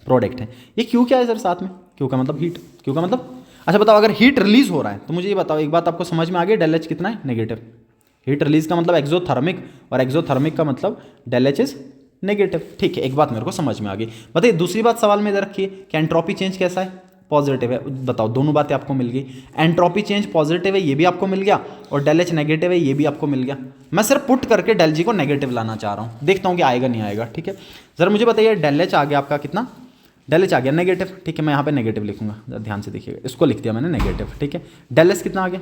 प्रोडक्ट है। ये क्यू क्या है सर साथ में? क्यू का मतलब हीट, क्यू का मतलब, अच्छा बताओ, अगर हीट रिलीज हो रहा है तो मुझे ये बताओ, एक बात आपको समझ में आ गई, डेल एच कितना है? नेगेटिव। हीट रिलीज का मतलब एक्सोथर्मिक, और एक्सोथर्मिक का मतलब डेल एच इज नेगेटिव। ठीक है, एक बात मेरे को समझ में आ गई। बताइए दूसरी बात सवाल में दे रखी है कि एंट्रोपी चेंज कैसा है? पॉजिटिव है। बताओ, दोनों बातें आपको मिल गई। एंट्रोपी चेंज पॉजिटिव है, ये भी आपको मिल गया, और डेल एच नेगेटिव है, ये भी आपको मिल गया। मैं सिर्फ पुट करके डेल जी को नेगेटिव लाना चाह रहा हूँ, देखता हूँ कि आएगा नहीं आएगा। ठीक है, जरा मुझे बताइए, डेल एच आ गया आपका कितना? डेल एच आ गया नेगेटिव। ठीक है, मैं यहाँ पे नेगेटिव लिखूंगा, ध्यान से देखिएगा, इसको लिख दिया मैंने नेगेटिव। ठीक है, डेल एस कितना आ गया?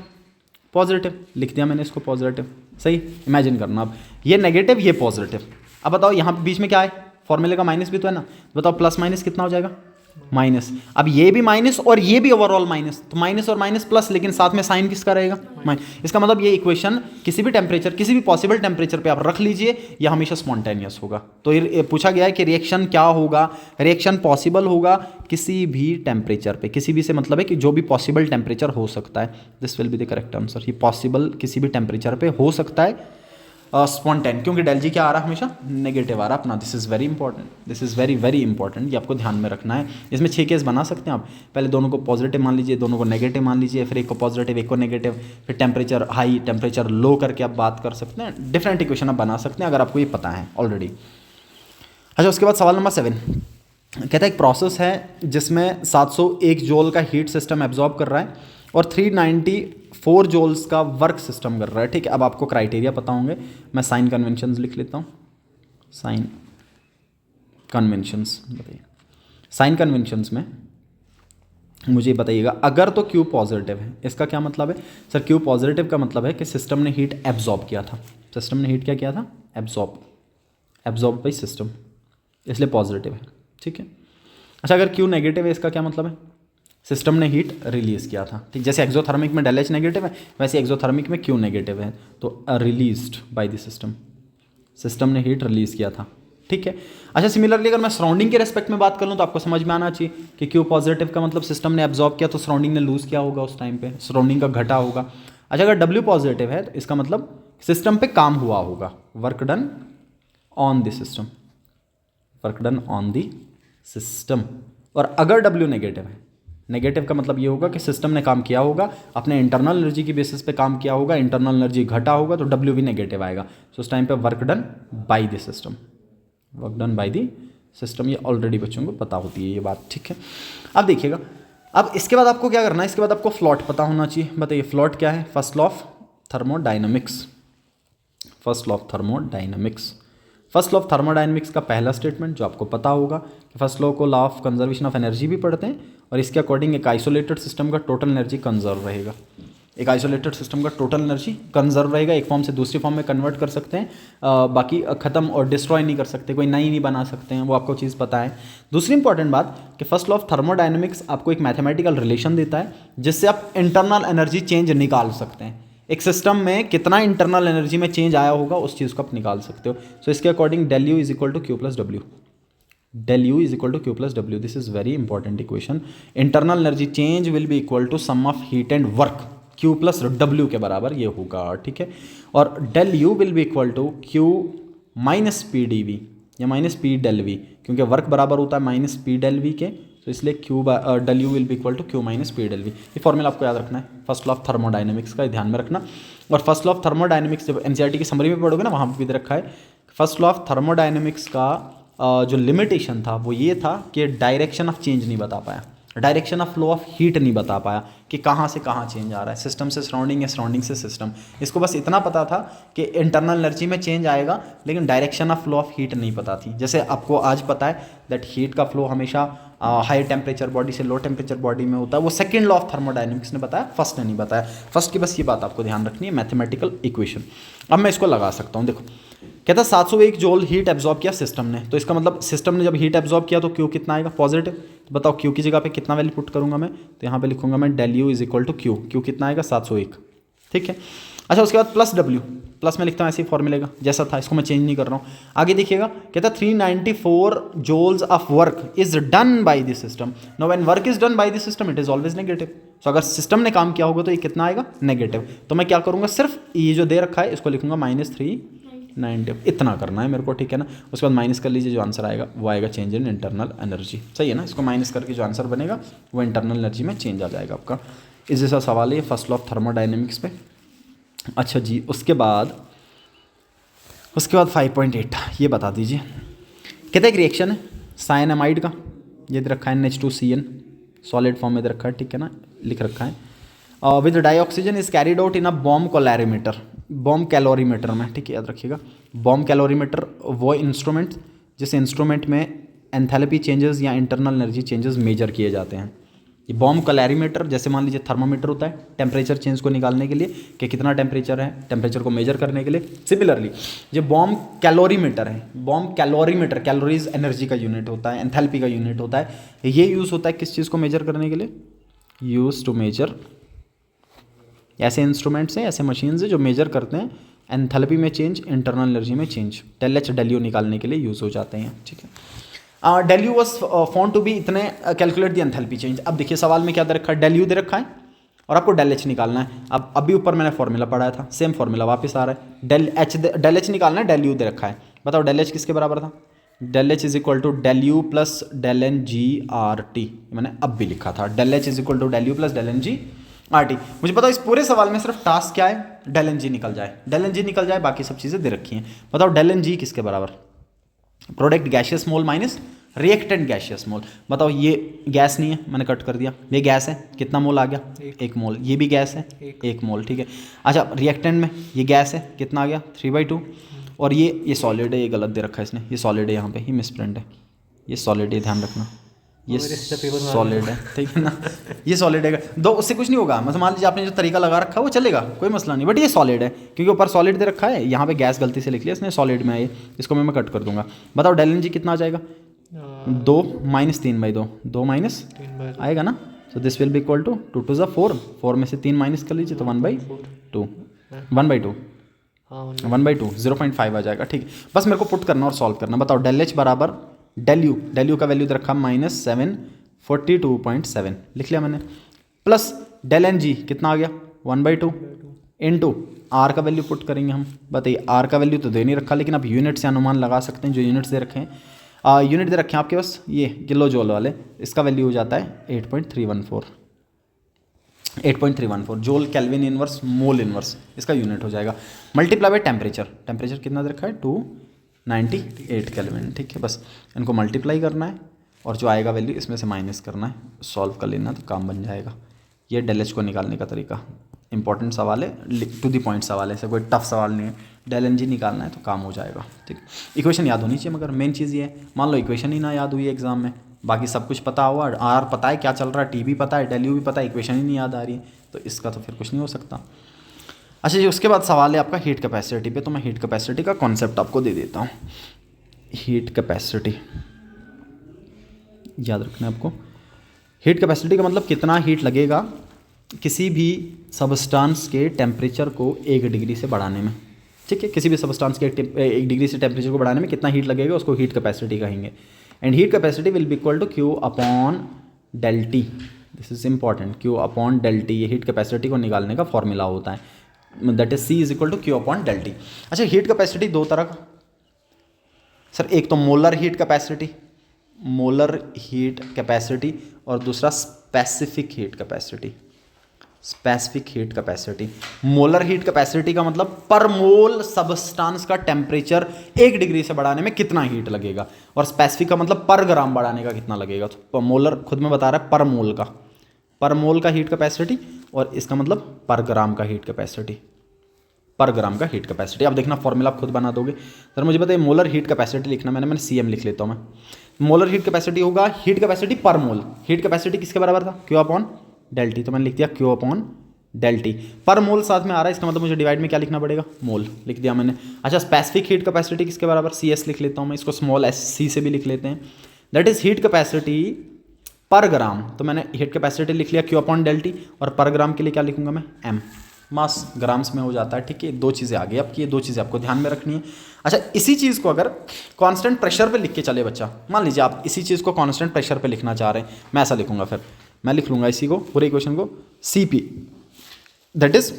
पॉजिटिव, लिख दिया मैंने इसको पॉजिटिव। सही, इमेजिन करना अब, ये नेगेटिव ये पॉजिटिव। अब बताओ यहाँ पे बीच में क्या है? फॉर्मूले का माइनस भी तो है ना, बताओ प्लस माइनस कितना हो जाएगा? माइनस। अब ये भी माइनस और ये भी ओवरऑल माइनस, तो माइनस और माइनस प्लस, लेकिन साथ में साइन किसका रहेगा? माइनस। इसका मतलब ये इक्वेशन किसी भी टेम्परेचर, किसी भी पॉसिबल टेम्परेचर पे आप रख लीजिए, ये हमेशा स्पॉन्टेनियस होगा। तो ये पूछा गया है कि रिएक्शन क्या होगा? रिएक्शन पॉसिबल होगा किसी भी टेम्परेचर पे, किसी भी से मतलब है कि जो भी पॉसिबल टेम्परेचर हो सकता है, this will be the correct answer. ये पॉसिबल किसी भी टेम्परेचर पे हो सकता है स्पॉन्टेन, क्योंकि डेल जी क्या आ रहा है? हमेशा नेगेटिव आ रहा है अपना। This is very important, this is very very important, ये आपको ध्यान में रखना है। इसमें 6 केस बना सकते हैं आप। पहले दोनों को पॉजिटिव मान लीजिए, दोनों को नेगेटिव मान लीजिए, फिर एक को पॉजिटिव एक को नेगेटिव, फिर टेम्परेचर हाई टेम्परेचर लो करके आप बात कर सकते हैं। डिफरेंट इक्वेशन आप बना सकते हैं अगर आपको ये पता है ऑलरेडी। अच्छा, उसके बाद सवाल नंबर 7 कहता है एक प्रोसेस है जिसमें 701 जूल का हीट सिस्टम एब्जॉर्ब कर रहा है और 394 जूल्स का वर्क सिस्टम कर रहा है। ठीक है, अब आपको क्राइटेरिया पता होंगे, मैं साइन कन्वेंशंस लिख लेता हूँ। साइन कन्वेंशंस बताइए, साइन कन्वेंशंस में मुझे बताइएगा, अगर तो क्यू पॉजिटिव है, इसका क्या मतलब है सर? क्यू पॉजिटिव का मतलब है कि सिस्टम ने हीट एब्जॉर्ब किया था। सिस्टम ने हीट क्या किया था? एब्जॉर्ब बाई सिस्टम, इसलिए पॉजिटिव है। ठीक है, अच्छा अगर क्यू नेगेटिव है, इसका क्या मतलब है? सिस्टम ने हीट रिलीज किया था। ठीक, जैसे एक्सोथर्मिक में डेल एच नेगेटिव है, वैसे एक्सोथर्मिक में क्यू नेगेटिव है, तो released by the system, system ने हीट रिलीज किया था। ठीक है, अच्छा सिमिलरली अगर मैं सराउंडिंग के रेस्पेक्ट में बात कर लूँ तो आपको समझ में आना चाहिए कि क्यू पॉजिटिव का मतलब सिस्टम ने एब्जॉर्ब किया, तो सराउंडिंग ने लूज किया होगा उस टाइम पे, सराउंडिंग का घटा होगा। अच्छा अगर डब्ल्यू पॉजिटिव है तो इसका मतलब सिस्टम पे काम हुआ होगा, work done on the system, work done on the system. और अगर डब्ल्यू नेगेटिव है, नेगेटिव का मतलब ये होगा कि सिस्टम ने काम किया होगा, अपने इंटरनल एनर्जी की बेसिस पे काम किया होगा, इंटरनल एनर्जी घटा होगा तो डब्ल्यू भी नेगेटिव आएगा। सो उस टाइम पे work done by the system, work done by the system, ये ऑलरेडी बच्चों को पता होती है ये बात। ठीक है, अब देखिएगा, अब इसके बाद आपको क्या करना है? इसके बाद आपको फ्लॉट पता होना चाहिए। बताइए फ्लॉट क्या है? First law of thermodynamics, first law of thermodynamics. First law of thermodynamics का पहला स्टेटमेंट जो आपको पता होगा कि फर्स्ट लॉ को law of conservation of energy भी पढ़ते हैं, और इसके अकॉर्डिंग एक आइसोलेटेड सिस्टम का टोटल एनर्जी कंजर्व रहेगा। एक आइसोलेटेड सिस्टम का टोटल एनर्जी कंजर्व रहेगा, एक फॉर्म से दूसरी फॉर्म में कन्वर्ट कर सकते हैं, बाकी ख़त्म और डिस्ट्रॉय नहीं कर सकते, कोई नई नहीं बना सकते हैं, वो आपको चीज़ पता है। दूसरी इंपॉर्टेंट बात कि फर्स्ट लॉ ऑफ थर्मोडायनेमिक्स आपको एक मैथमेटिकल रिलेशन देता है जिससे आप इंटरनल एनर्जी चेंज निकाल सकते हैं। एक सिस्टम में कितना इंटरनल एनर्जी में चेंज आया होगा उस चीज़ को आप निकाल सकते हो। सो इसके according del U is equal to Q plus W, del u is equal to q plus w. This is very important equation. Internal energy change will be equal to sum of heat and work, q plus w के बराबर ये होगा, ठीक है। और del u will be equal to q minus P D V या minus P del V, क्योंकि work बराबर होता है माइनस पी डेल वी के, तो इसलिए q del u will be equal to q minus P del V. ये formula आपको याद रखना है फर्स्ट लॉ ऑफ थर्मोडाइनमिक्स का, ध्यान में रखना। और फर्स्ट लॉ ऑफ थर्मोडाइनमिक्स जब एनसीईआरटी की समरी में पढ़ोगे ना, वहाँ पर भी रखा है फर्स्ट लॉ ऑफ थर्मोडाइनमिक्स का जो लिमिटेशन था वो ये था कि डायरेक्शन ऑफ चेंज नहीं बता पाया, direction of flow of heat नहीं बता पाया कि कहाँ से कहाँ चेंज आ रहा है, सिस्टम से सराउंडिंग या सराउंडिंग से सिस्टम। इसको बस इतना पता था कि इंटरनल एनर्जी में चेंज आएगा, लेकिन direction of flow of heat नहीं पता थी। जैसे आपको आज पता है दैट हीट का फ्लो हमेशा हाई टेम्परेचर बॉडी से लो टेम्परेचर बॉडी में होता है, वो सेकंड लॉ ऑफ थर्मोडायनेमिक्स ने बताया, फर्स्ट ने नहीं बताया। फर्स्ट की बस ये बात आपको ध्यान रखनी है, मैथमेटिकल इक्वेशन। अब मैं इसको लगा सकता हूँ, देखो कहता है 701 जूल हीट एब्जॉर्ब किया सिस्टम ने, तो इसका मतलब सिस्टम ने जब हीट एब्जॉर्ब किया तो क्यू कितना आएगा, पॉजिटिव। तो बताओ क्यू की जगह पे कितना वैल्यू पुट करूंगा मैं, तो यहाँ पे लिखूंगा मैं del U is equal to Q, Q कितना आएगा 701, ठीक है। अच्छा उसके बाद प्लस डब्ल्यू, प्लस में लिखता हूँ ऐसे ही फॉर्मूले का जैसा था, इसको मैं चेंज नहीं कर रहा हूँ। आगे देखिएगा कहता 394 joules of work is done by the system. Now when work is done by the system it is always negative. So अगर सिस्टम ने काम किया होगा तो ये कितना आएगा, नेगेटिव। तो मैं क्या करूँगा, सिर्फ ये जो दे रखा है इसको लिखूंगा -390, इतना करना है मेरे को, ठीक है ना। उसके बाद माइनस कर लीजिए, जो आंसर आएगा वो आएगा चेंज इन इंटरनल एनर्जी, सही है ना। इसको माइनस करके जो आंसर बनेगा वो इंटरनल एनर्जी में चेंज आ जाएगा आपका। इस जैसा सवाल है फर्स्ट लॉ ऑफ थर्मोडायनेमिक्स पे। अच्छा जी, उसके बाद 5.8 ये बता दीजिए। कहते एक रिएक्शन है साइनामाइड का, ये दे रखा है NH2CN सॉलिड फॉर्म में दे रखा है, ठीक है ना, लिख रखा है। With dioxygen is carried out in a bomb calorimeter, bomb calorimeter में, ठीक है, याद रखिएगा। बॉम्ब कैलोरीमीटर वो इंस्ट्रूमेंट जिस इंस्ट्रूमेंट में एंथैल्पी चेंजेस या इंटरनल एनर्जी चेंजेस मेजर किए जाते हैं। ये बॉम्ब कैलोरीमीटर जैसे मान लीजिए थर्मामीटर होता है टेम्परेचर चेंज को निकालने के लिए कि कितना टेम्परेचर है, टेम्परेचर को मेजर करने के लिए। सिमिलरली ये बॉम्ब कैलोरीमीटर है, बॉम्ब कैलोरीमीटर कैलोरीज एनर्जी का यूनिट होता है, एंथैल्पी का यूनिट होता है। ये यूज़ होता है किस चीज़ को मेजर करने के लिए, यूज टू मेजर, ऐसे इंस्ट्रूमेंट्स हैं, ऐसे मशीन्स हैं जो मेजर करते हैं एंथैल्पी में चेंज, इंटरनल एनर्जी में change, del H del U निकालने के लिए यूज़ हो जाते हैं, ठीक है। Del U was found to be, इतने कैलकुलेट दी एंथैल्पी चेंज। अब देखिए सवाल में क्या दे रखा है, डेल यू दे रखा है और आपको डेल एच निकालना है। अब अभी ऊपर मैंने फॉर्मूला पढ़ाया था, सेम फॉर्मूला वापस आ रहा है। डेल एच निकालना है, डेल यू दे रखा है। बताओ डेल एच किसके बराबर था, del H is equal to del U plus del N G R T, मैंने अब भी लिखा था del H is equal to del U plus del N G R T. मुझे पता इस पूरे सवाल में सिर्फ टास्क क्या है, डेल एन जी निकल जाए, डेल एन जी निकल जाए, बाकी सब चीज़ें दे रखी हैं। बताओ डेल एन जी किसके बराबर, product gaseous mole minus reactant gaseous mole. बताओ ये गैस नहीं है, मैंने कट कर दिया, ये गैस है, कितना मोल आ गया, 1 मोल। ये भी गैस है, 1 मोल, ठीक है। अच्छा रिएक्टेंट में ये गैस है, कितना आ गया 3/2। और ये सॉलिड है, ये गलत दे रखा है इसने, ये सॉलिड है, यहाँ पे ही मिसप्रिंट है, ये सॉलिड है, ध्यान रखना, ये सॉलिड है, ठीक है ना, ये सॉलिड है। दो उससे कुछ नहीं होगा, मतलब मान लीजिए आपने जो तरीका लगा रखा है वो चलेगा, कोई मसला नहीं, बट ये सॉलिड है क्योंकि ऊपर सॉलिड दे रखा है, यहाँ पे गैस गलती से लिख लिया इसने, सॉलिड में है, इसको मैं कट कर दूंगा। बताओ डेल एन जी कितना आ जाएगा, 2 - 3/2, 2 माइनस आएगा ना, तो this will be equal to 2 2 4, 4 में से 3 माइनस कर लीजिए तो 1/2, 1/2, 1/2, 0.5 आ जाएगा, ठीक है। बस मेरे को पुट करना और सॉल्व करना। बताओ डेल एच बराबर डेल यू का वैल्यू रखा -742.7 लिख लिया मैंने, प्लस डेल एन जी कितना आ गया 1/2 इंटू आर का वैल्यू पुट करेंगे हम। बताइए आर का वैल्यू तो दे नहीं रखा, लेकिन आप यूनिट से अनुमान लगा सकते हैं, जो यूनिट्स दे रखे हैं, यूनिट दे रखे हैं आपके पास ये किलो जूल वाले, इसका वैल्यू हो जाता है 8.314 joule kelvin inverse mole inverse, इसका यूनिट हो जाएगा। मल्टीप्लाई बाय टेम्परेचर कितना दे रखा है 298 केल्विन, ठीक है। बस इनको मल्टीप्लाई करना है और जो आएगा वैल्यू इसमें से माइनस करना है, सॉल्व कर लेना तो काम बन जाएगा। ये डेल एच को निकालने का तरीका, इंपॉर्टेंट सवाल है, टू द पॉइंट सवाल है, ऐसा कोई टफ सवाल नहीं है। डेल एन जी निकालना है तो काम हो जाएगा, ठीक। इक्वेशन याद होनी चाहिए, मगर मेन चीज़ ये है, मान लो इक्वेशन ही ना याद हुई एग्जाम में बाकी सब कुछ पता हुआ, आर पता है क्या चल रहा है, टी भी पता है, डेल यू भी पता है, इक्वेशन ही नहीं याद आ रही है, तो इसका तो फिर कुछ नहीं हो सकता। अच्छा जी, उसके बाद सवाल है आपका हीट कैपेसिटी पे। तो मैं हीट कैपेसिटी का कॉन्सेप्ट आपको दे देता हूँ। हीट कैपेसिटी याद रखना है आपको। हीट कैपेसिटी का मतलब कितना हीट लगेगा किसी भी सबस्टांस के टेम्परेचर को 1 डिग्री से बढ़ाने में। ठीक है, किसी भी सबस्टांस के 1 डिग्री से टेम्परेचर को बढ़ाने में कितना हीट लगेगा उसको हीट कैपेसिटी कहेंगे। And heat capacity will be equal to Q upon del T. This is important, Q upon del T, ये हीट कैपेसिटी को निकालने का फॉर्मूला होता है, that is C is equal to Q upon del T. अच्छा, heat capacity दो तरह का सर, एक तो molar heat capacity, molar heat capacity, और दूसरा specific heat capacity. Specific heat capacity, molar heat capacity का मतलब पर मोल सबस्टांस का टेम्परेचर 1 डिग्री से बढ़ाने में कितना हीट लगेगा, और स्पेसिफिक का मतलब पर ग्राम बढ़ाने का कितना लगेगा। तो मोलर खुद में बता रहा है पर मोल का हीट कैपेसिटी, और इसका मतलब पर ग्राम का हीट कैपेसिटी, पर ग्राम का हीट कैपेसिटी। अब देखना फॉर्मूला आप खुद बना दोगे। सर मुझे बताइए मोलर हीट कैपेसिटी लिखना, मैंने सीएम लिख लेता हूँ मैं। मोलर हीट कैपेसिटी होगा हीट कैपेसिटी पर मोल, हीट कैपेसिटी किसके बराबर था, क्यू अपॉन डेल टी, तो मैंने लिख दिया क्यू अपॉन डेल टी। पर मोल साथ में आ रहा है, इसका मतलब मुझे डिवाइड में क्या लिखना पड़ेगा, मोल, लिख दिया मैंने। अच्छा, स्पेसिफिक हीट कैपेसिटी किसके बराबर, सी एस लिख लेता हूँ मैं, इसको स्मॉल एस सी से भी लिख लेते हैं, दैट इज हीट कैपेसिटी पर ग्राम। तो मैंने हीट कैपेसिटी लिख लिया क्यू अपॉन डेल टी, और पर ग्राम के लिए क्या लिखूंगा मैं, एम, मास ग्राम्स में हो जाता है। ठीक है, 2 चीज़ें आ गई आपकी, ये 2 चीज़ें आपको ध्यान में रखनी है। अच्छा, इसी चीज़ को अगर कांस्टेंट प्रेशर पे लिख के चले बच्चा, मान लीजिए आप इसी चीज़ को कांस्टेंट प्रेशर पे लिखना चाह रहे हैं, मैं ऐसा लिखूंगा, फिर मैं लिख लूँगा इसी को, पूरे इक्वेशन को, C P, that is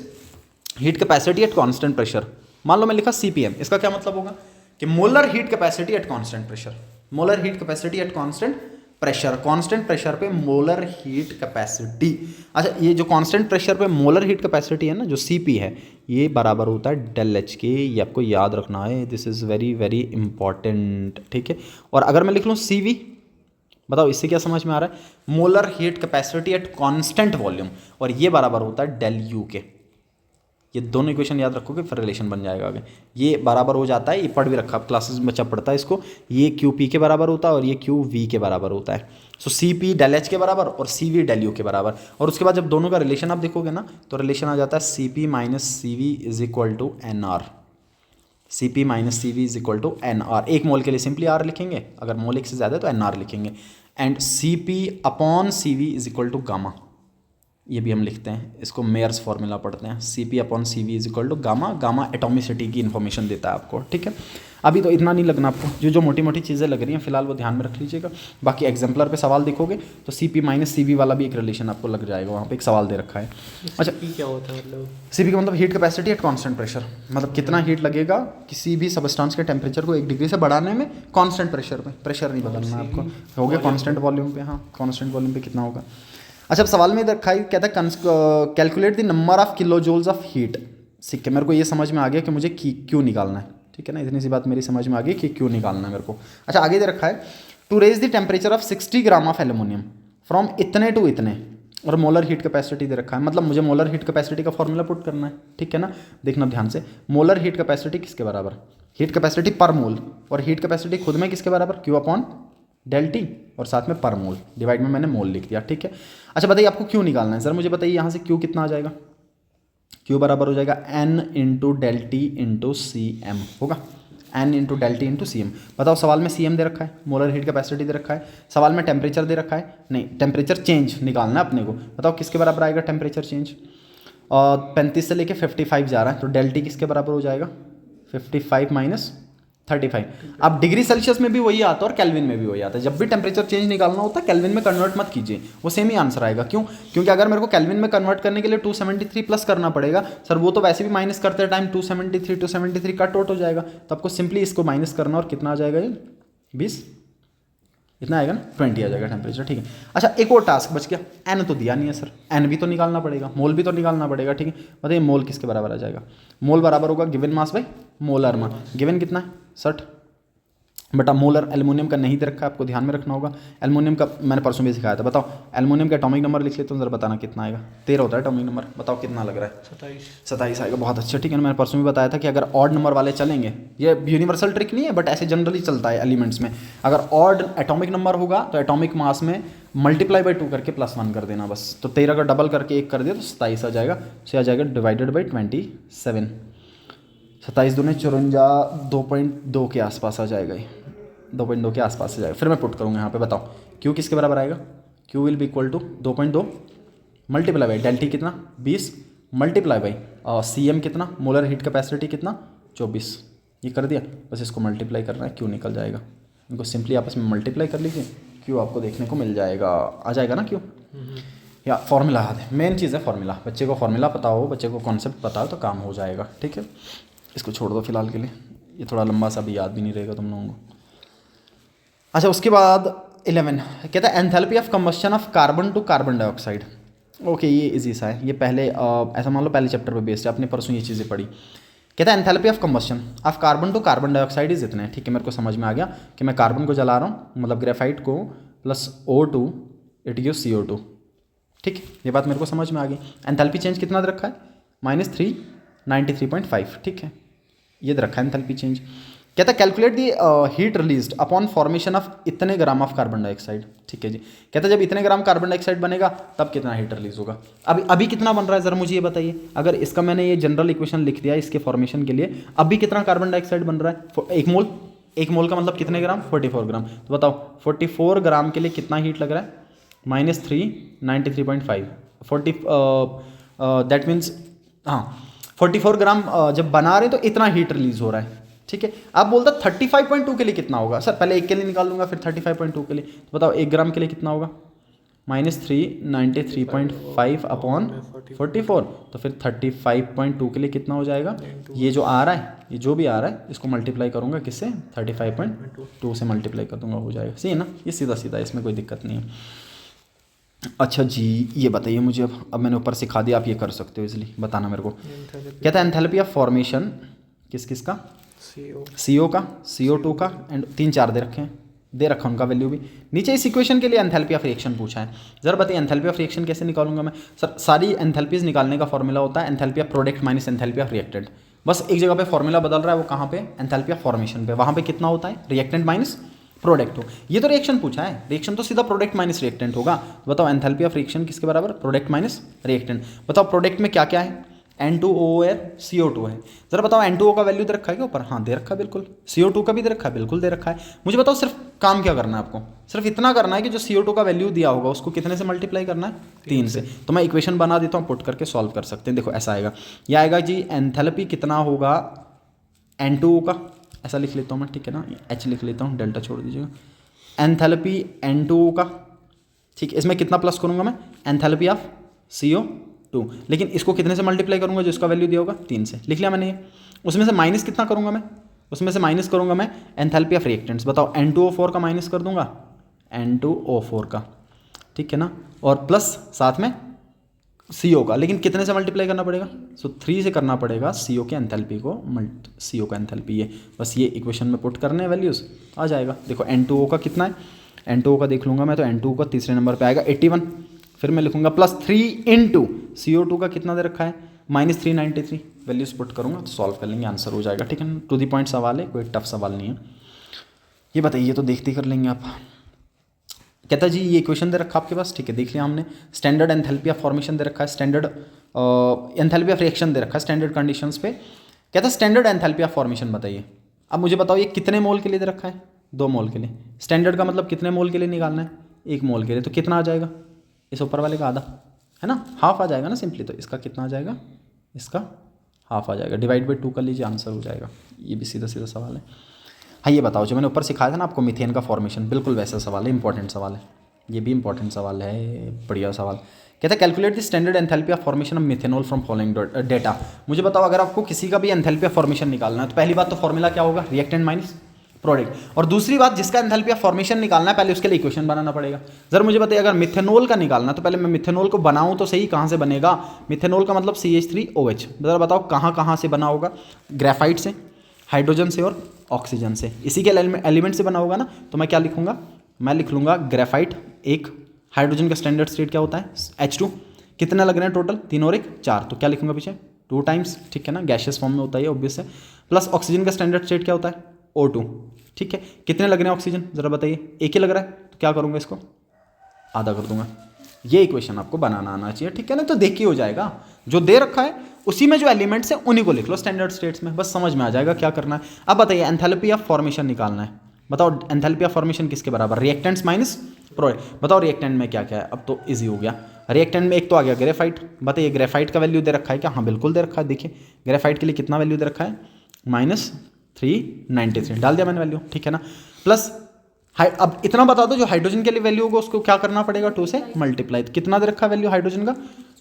heat capacity at constant pressure. मान लो मैं लिखा सी पी एम, इसका क्या मतलब होगा कि molar heat capacity at constant pressure, molar heat capacity at constant pressure, constant pressure पे मोलर हीट कैपेसिटी। अच्छा, ये जो कांस्टेंट प्रेशर पे मोलर हीट कैपेसिटी है ना, जो सीपी है, ये बराबर होता है डेल एच के, ये आपको याद रखना है, this is very very important. ठीक है, और अगर मैं लिख लूँ सी वी, बताओ इससे क्या समझ में आ रहा है, molar heat capacity at constant volume, और ये बराबर होता है डेल यू के। ये दोनों इक्वेशन याद रखोगे फिर रिलेशन बन जाएगा आगे। ये बराबर हो जाता है, ये पढ़ भी रखा क्लासेस में बच्चा पढ़ता है इसको, ये क्यू पी के बराबर होता है और ये क्यू वी के बराबर होता है। सो सी पी डेल एच के बराबर और सी वी डेल यू के बराबर, और उसके बाद जब दोनों का रिलेशन आप देखोगे ना, तो रिलेशन आ जाता है C P minus C V is equal to N R. C P minus C V is equal to N R, एक मोल के लिए सिंपली आर लिखेंगे, अगर मोल एक से ज़्यादा है तो एन आर लिखेंगे, and C P upon C V is equal to gamma, ये भी हम लिखते हैं, इसको मेयर्स फॉर्मूला पढ़ते हैं, C P upon C V is equal to gamma, gamma atomicity की इन्फॉर्मेशन देता है आपको। ठीक है, अभी तो इतना नहीं लगना आपको, जो मोटी मोटी चीज़ें लग रही हैं फिलहाल वो ध्यान में रख लीजिएगा। बाकी एग्जाम्पलर पे सवाल देखोगे तो C P minus C V वाला भी एक रिलेशन आपको लग जाएगा, वहाँ पे एक सवाल दे रखा है। अच्छा, क्या होता है मतलब, सी पी का मतलब heat capacity at constant pressure, मतलब कितना हीट लगेगा किसी भी सबस्टांस के टेम्परेचर को 1 डिग्री से बढ़ाने में कांस्टेंट प्रेशर पे, प्रेशर नहीं बदलना है आपको, हो गया कांस्टेंट वॉल्यूम पे, हाँ कांस्टेंट वॉल्यूम पे कितना होगा। अच्छा, अब सवाल में इधर कहता है calculate the number of kilojoules of heat. ठीक है, मेरे को ये समझ में आ गया कि मुझे क्यों निकालना है। ठीक है ना, इतनी सी बात मेरी समझ में आ गई कि क्यों निकालना है मेरे को। अच्छा, आगे दे रखा है to raise the temperature of 60 gram of aluminium from इतने टू इतने, और मोलर हीट कैपेसिटी दे रखा है, मतलब मुझे मोलर हीट कैपेसिटी का फॉर्मूला पुट करना है। ठीक है ना, देखना ध्यान से, मोलर हीट कैपेसिटी किसके बराबर, हीट कैपेसिटी पर मोल, और हीट कैपेसिटी खुद में किसके बराबर, क्यू अपॉन डेल टी, और साथ में पर मोल, डिवाइड में मैंने मोल लिख दिया। ठीक है, अच्छा बताइए आपको क्यू निकालना है। सर मुझे बताइए यहाँ से क्यू कितना आ जाएगा, क्यू बराबर हो जाएगा N into del T into C M होगा, N into del T into C M. बताओ सवाल में सी एम दे रखा है, मोलर हीट कैपेसिटी दे रखा है, सवाल में टेम्परेचर दे रखा है, नहीं टेम्परेचर चेंज निकालना है अपने को। बताओ किसके बराबर आएगा टेम्परेचर चेंज, 35 से लेके 55 जा रहा है, तो डेल टी किसके बराबर हो जाएगा, 55 माइनस 35। अब डिग्री सेल्सियस में भी वही आता है और केल्विन में भी वही आता है, जब भी टेम्परेचर चेंज निकालना होता है केल्विन में कन्वर्ट मत कीजिए, वो सेम ही आंसर आएगा। क्यों, क्योंकि अगर मेरे को केल्विन में कन्वर्ट करने के लिए 273 प्लस करना पड़ेगा, सर वो तो वैसे भी माइनस करते टाइम 273 कट आउट हो जाएगा, तो आपको सिंपली इसको माइनस करना, और कितना आ जाएगा ये 20, इतना आएगा ना 20 आ जाएगा टेम्परेचर। ठीक है, अच्छा एक और टास्क बच गया, एन तो दिया नहीं है सर, एन भी तो निकालना पड़ेगा, मोल भी तो निकालना पड़ेगा। ठीक है, बताइए मोल किसके बराबर आ जाएगा, मोल बराबर होगा given mass by molar mass, given कितना है 60, बट अब मोलर एल्युमिनियम का नहीं दे रखा है, आपको ध्यान में रखना होगा। एल्युमिनियम का मैंने परसों भी सिखाया था। बताओ एल्युमिनियम का एटॉमिक नंबर लिख लेते हो, जरा बताना कितना आएगा। 13 होता है एटॉमिक नंबर, बताओ कितना लग रहा है। 27 आएगा, बहुत अच्छा। ठीक है, मैंने परसों भी बताया था कि अगर ऑड नंबर वाले चलेंगे, ये यूनिवर्सल ट्रिक नहीं है बट ऐसे जनरली चलता है एलिमेंट्स में, अगर ऑड एटॉमिक नंबर होगा तो एटॉमिक मास में मल्टीप्लाई बाई 2 करके +1 कर देना बस। तो 13 का डबल करके 1 कर दिया तो 27 आ जाएगा। तो आ जाएगा डिवाइडेड बाई 27, 27 दूने 54, 2.2 के आसपास आ जाएगा ये, 2.2 के आसपास आ जाएगा। फिर मैं पुट करूँगा यहाँ पे, बताओ क्यू किसके बराबर आएगा। Q will be equal to 2.2 multiply by delta T कितना 20 मल्टीप्लाई बाई CM कितना, मोलर हीट कैपेसिटी कितना 24। ये कर दिया, बस इसको मल्टीप्लाई करना है, क्यू निकल जाएगा। इनको सिंपली आपस में मल्टीप्लाई कर लीजिए, क्यू आपको देखने को मिल जाएगा, आ जाएगा ना क्यू। या फॉर्मूला याद है, मेन चीज़ है फॉर्मूला। बच्चे को फॉर्मूला पता हो, बच्चे को कॉन्सेप्ट पता हो तो काम हो जाएगा। ठीक है, इसको छोड़ दो फिलहाल के लिए, ये थोड़ा लंबा सा भी याद भी नहीं रहेगा तुम लोगों को। अच्छा, उसके बाद 11 कहता है enthalpy of combustion of carbon to carbon dioxide. Okay, ये इजी सा है, ये पहले ऐसा मान लो पहले चैप्टर पे बेस्ड है, आपने परसों ये चीज़ें पढ़ी। कहता है enthalpy of combustion of carbon to carbon dioxide is इतने। ठीक है, मेरे को समझ में आ गया कि मैं कार्बन को जला रहा हूँ, मतलब ग्रेफाइट को, plus O2 it gives CO2। ठीक, ये बात मेरे को समझ में आ गई। एंथैल्पी चेंज कितना दे रखा है, -393.5। ठीक है, ये दे रखा है एंथैल्पी चेंज। कहता है calculate the heat released upon formation of इतने ग्राम ऑफ कार्बन डाइऑक्साइड। ठीक है जी, कहता है जब इतने ग्राम कार्बन डाइऑक्साइड बनेगा तब कितना हीट रिलीज होगा। अभी कितना बन रहा है ज़रा मुझे ये बताइए। अगर इसका मैंने ये जनरल इक्वेशन लिख दिया इसके फॉर्मेशन के लिए, अभी कितना कार्बन डाइऑक्साइड बन रहा है, 1 मोल का मतलब कितने ग्राम, 44 ग्राम। तो बताओ 44 ग्राम के लिए कितना हीट लग रहा है, -393.5 दैट मीन्स, हाँ 44 ग्राम जब बना रहे तो इतना हीट रिलीज हो रहा है। ठीक है, आप बोलता 35.2 के लिए कितना होगा। सर पहले 1 के लिए निकाल लूँगा फिर 35.2 के लिए, तो बताओ 1 ग्राम के लिए कितना होगा, -393.5 अपॉन 44, तो फिर 35.2 के लिए कितना हो जाएगा। ये जो आ रहा है, ये जो भी आ रहा है इसको मल्टीप्लाई करूँगा किससे, 35.2 से मल्टीप्लाई कर दूँगा, हो जाएगा। सही है ना, ये सीधा सीधा, इसमें कोई दिक्कत नहीं है। अच्छा जी, ये बताइए मुझे, अब मैंने ऊपर सिखा दिया, आप ये कर सकते हो इजीली, बताना मेरे को। कहता है एंथैल्पी ऑफ फॉर्मेशन किस का, CO का, CO2 का, एंड 3-4 दे रखा उनका वैल्यू भी नीचे। इस इक्वेशन के लिए एंथैल्पी ऑफ रिएक्शन पूछा है, जरा बताइए एंथैल्पी ऑफ रिएक्शन कैसे निकालूंगा मैं। सर सारी एंथैल्पीज निकालने का फॉर्मूला होता है enthalpy of product minus enthalpy of reactant. बस एक जगह पे फॉर्मूला बदल रहा है, वो कहाँ पे, एंथैल्पी ऑफ फॉर्मेशन पे। वहाँ पे कितना होता है, रिएक्टेंट माइनस प्रोडक्ट हो। ये तो रिएक्शन पूछा है, रिएक्शन तो सीधा प्रोडक्ट माइनस रिएक्टेंट होगा। तो बताओ एंथैल्पी ऑफ रिएक्शन किसके बराबर, प्रोडक्ट माइनस रिएक्टेंट। बताओ प्रोडक्ट में क्या क्या है, N2O है, CO2 है। जरा बताओ N2O का वैल्यू दे रखा है क्या ऊपर, हाँ दे रखा है बिल्कुल। CO2 का भी दे रखा है, बिल्कुल दे रखा है। मुझे बताओ सिर्फ काम क्या करना है आपको, सिर्फ इतना करना है कि जो CO2 का वैल्यू दिया होगा उसको कितने से मल्टीप्लाई करना है, 3 से। तो मैं इक्वेशन बना देता हूँ, पुट करके सॉल्व कर सकते हैं। देखो ऐसा आएगा, ये आएगा जी एंथैल्पी कितना होगा N2O का, ऐसा लिख लेता हूँ मैं, ठीक है ना, H लिख लेता हूँ, डेल्टा छोड़ दीजिएगा। एंथैल्पी N2O का, ठीक है, इसमें कितना प्लस करूँगा मैं, एंथैल्पी ऑफ CO2, लेकिन इसको कितने से मल्टीप्लाई करूँगा, जो इसका वैल्यू दिया होगा 3 से, लिख लिया मैंने ये। उसमें से माइनस कितना करूँगा मैं, उसमें से माइनस करूँगा मैं एंथैल्पी ऑफ रिएक्टेंट्स। बताओ N2O4 का माइनस कर दूंगा, N2O4 का, ठीक है ना, और प्लस साथ में CO का, लेकिन कितने से मल्टीप्लाई करना पड़ेगा, सो 3 से करना पड़ेगा CO के एंथैल्पी को, CO का एंथैल्पी, ये बस ये इक्वेशन में पुट करने हैं वैल्यूज़, आ जाएगा। देखो N2O का कितना है, N2O का देख लूँगा मैं, तो N2O का तीसरे नंबर पे आएगा 81, फिर मैं लिखूँगा +3 इंटू CO2 का कितना दे रखा है, -393, वैल्यूज पुट करूँगा तो सॉल्व कर लेंगे, आंसर हो जाएगा, ठीक है ना। टू दी पॉइंट सवाल है, कोई टफ सवाल नहीं है। ये बताइए, ये तो देखते कर लेंगे आप। कहता जी ये इक्वेशन दे रखा आपके पास, ठीक है, देख लिया हमने। स्टैंडर्ड एंथैल्पी ऑफ फॉर्मेशन दे रखा है, स्टैंडर्ड एंथैल्पी ऑफ रिएक्शन दे रखा है स्टैंडर्ड कंडीशंस पे। कहता है स्टैंडर्ड एंथैल्पी ऑफ फॉर्मेशन बताइए। अब मुझे बताओ ये कितने मोल के लिए दे रखा है, 2 मोल के लिए। स्टैंडर्ड का मतलब कितने मोल के लिए निकालना है, 1 मोल के लिए, तो कितना आ जाएगा, इस ऊपर वाले का आधा है ना, हाफ आ जाएगा ना सिंपली, तो इसका कितना आ जाएगा, इसका हाफ आ जाएगा, डिवाइड बाई 2 कर लीजिए, आंसर हो जाएगा। ये भी सीधा सीधा सवाल है। हाँ ये बताओ, जो मैंने ऊपर सिखाया था ना आपको मीथेन का फॉर्मेशन, बिल्कुल वैसा सवाल है, इंपॉर्टेंट सवाल है, ये भी इंपॉर्टेंट सवाल है, बढ़िया सवाल। कहता है calculate the standard enthalpy of formation of methanol from following data. मुझे बताओ अगर आपको किसी का भी एंथैल्पी ऑफ फॉर्मेशन निकालना है तो पहली बात तो फॉर्मूला क्या होगा, रिएक्टेंट माइनस प्रोडक्ट, और दूसरी बात जिसका एंथैल्पी ऑफ फॉर्मेशन निकालना है पहले उसके लिए इक्वेशन बनाना पड़ेगा। जरा मुझे बताइए अगर मिथेनॉल का निकालना तो पहले मैं मिथेनॉल को बनाऊं तो सही, कहाँ से बनेगा, मिथेनॉल का मतलब CH3OH। जरा बताओ कहाँ कहाँ से बना होगा, ग्रेफाइट से, हाइड्रोजन से और ऑक्सीजन से, इसी के एलिमेंट से बना होगा ना, तो मैं क्या लिखूंगा, मैं लिख लूँगा ग्रेफाइट। एक हाइड्रोजन का स्टैंडर्ड स्टेट क्या होता है H2, कितने लग रहे हैं टोटल, 3 और 1 4, तो क्या लिखूंगा पीछे 2 टाइम्स, ठीक है ना, गैशियस फॉर्म में होता है ये ऑब्वियस है। प्लस ऑक्सीजन का स्टैंडर्ड स्टेट क्या होता है O2, ठीक है, कितने लग रहे हैं ऑक्सीजन जरा बताइए, एक ही लग रहा है, तो क्या करूँगा इसको आधा कर दूंगा। ये इक्वेशन आपको बनाना आना चाहिए, ठीक है ना, तो देख के हो जाएगा, जो दे रखा है उसी में जो एलिमेंट्स है उन्हीं को लिख लो स्टैंडर्ड स्टेट्स में, बस समझ में आ जाएगा क्या करना है। अब बताइए एंथैल्पी ऑफ फॉर्मेशन निकालना है, बताओ एंथैल्पी ऑफ फॉर्मेशन किसके बराबर, रिएक्टेंट्स माइनस प्रोडक्ट, बताओ रिएक्टेंट में क्या क्या है, अब तो इजी हो गया। रिएक्टेंट में एक तो आ गया ग्रेफाइट, बताइए ग्रेफाइट का वैल्यू दे रखा है क्या, हाँ बिल्कुल दे रखा है, देखिए ग्रेफाइट के लिए कितना वैल्यू दे रखा है -393 डाल दिया मैंने वैल्यू, ठीक है ना। प्लस अब इतना बता दो जो हाइड्रोजन के लिए वैल्यू होगा उसको क्या करना पड़ेगा 2 से मल्टीप्लाई, तो कितना दे रखा है वैल्यू हाइड्रोजन का,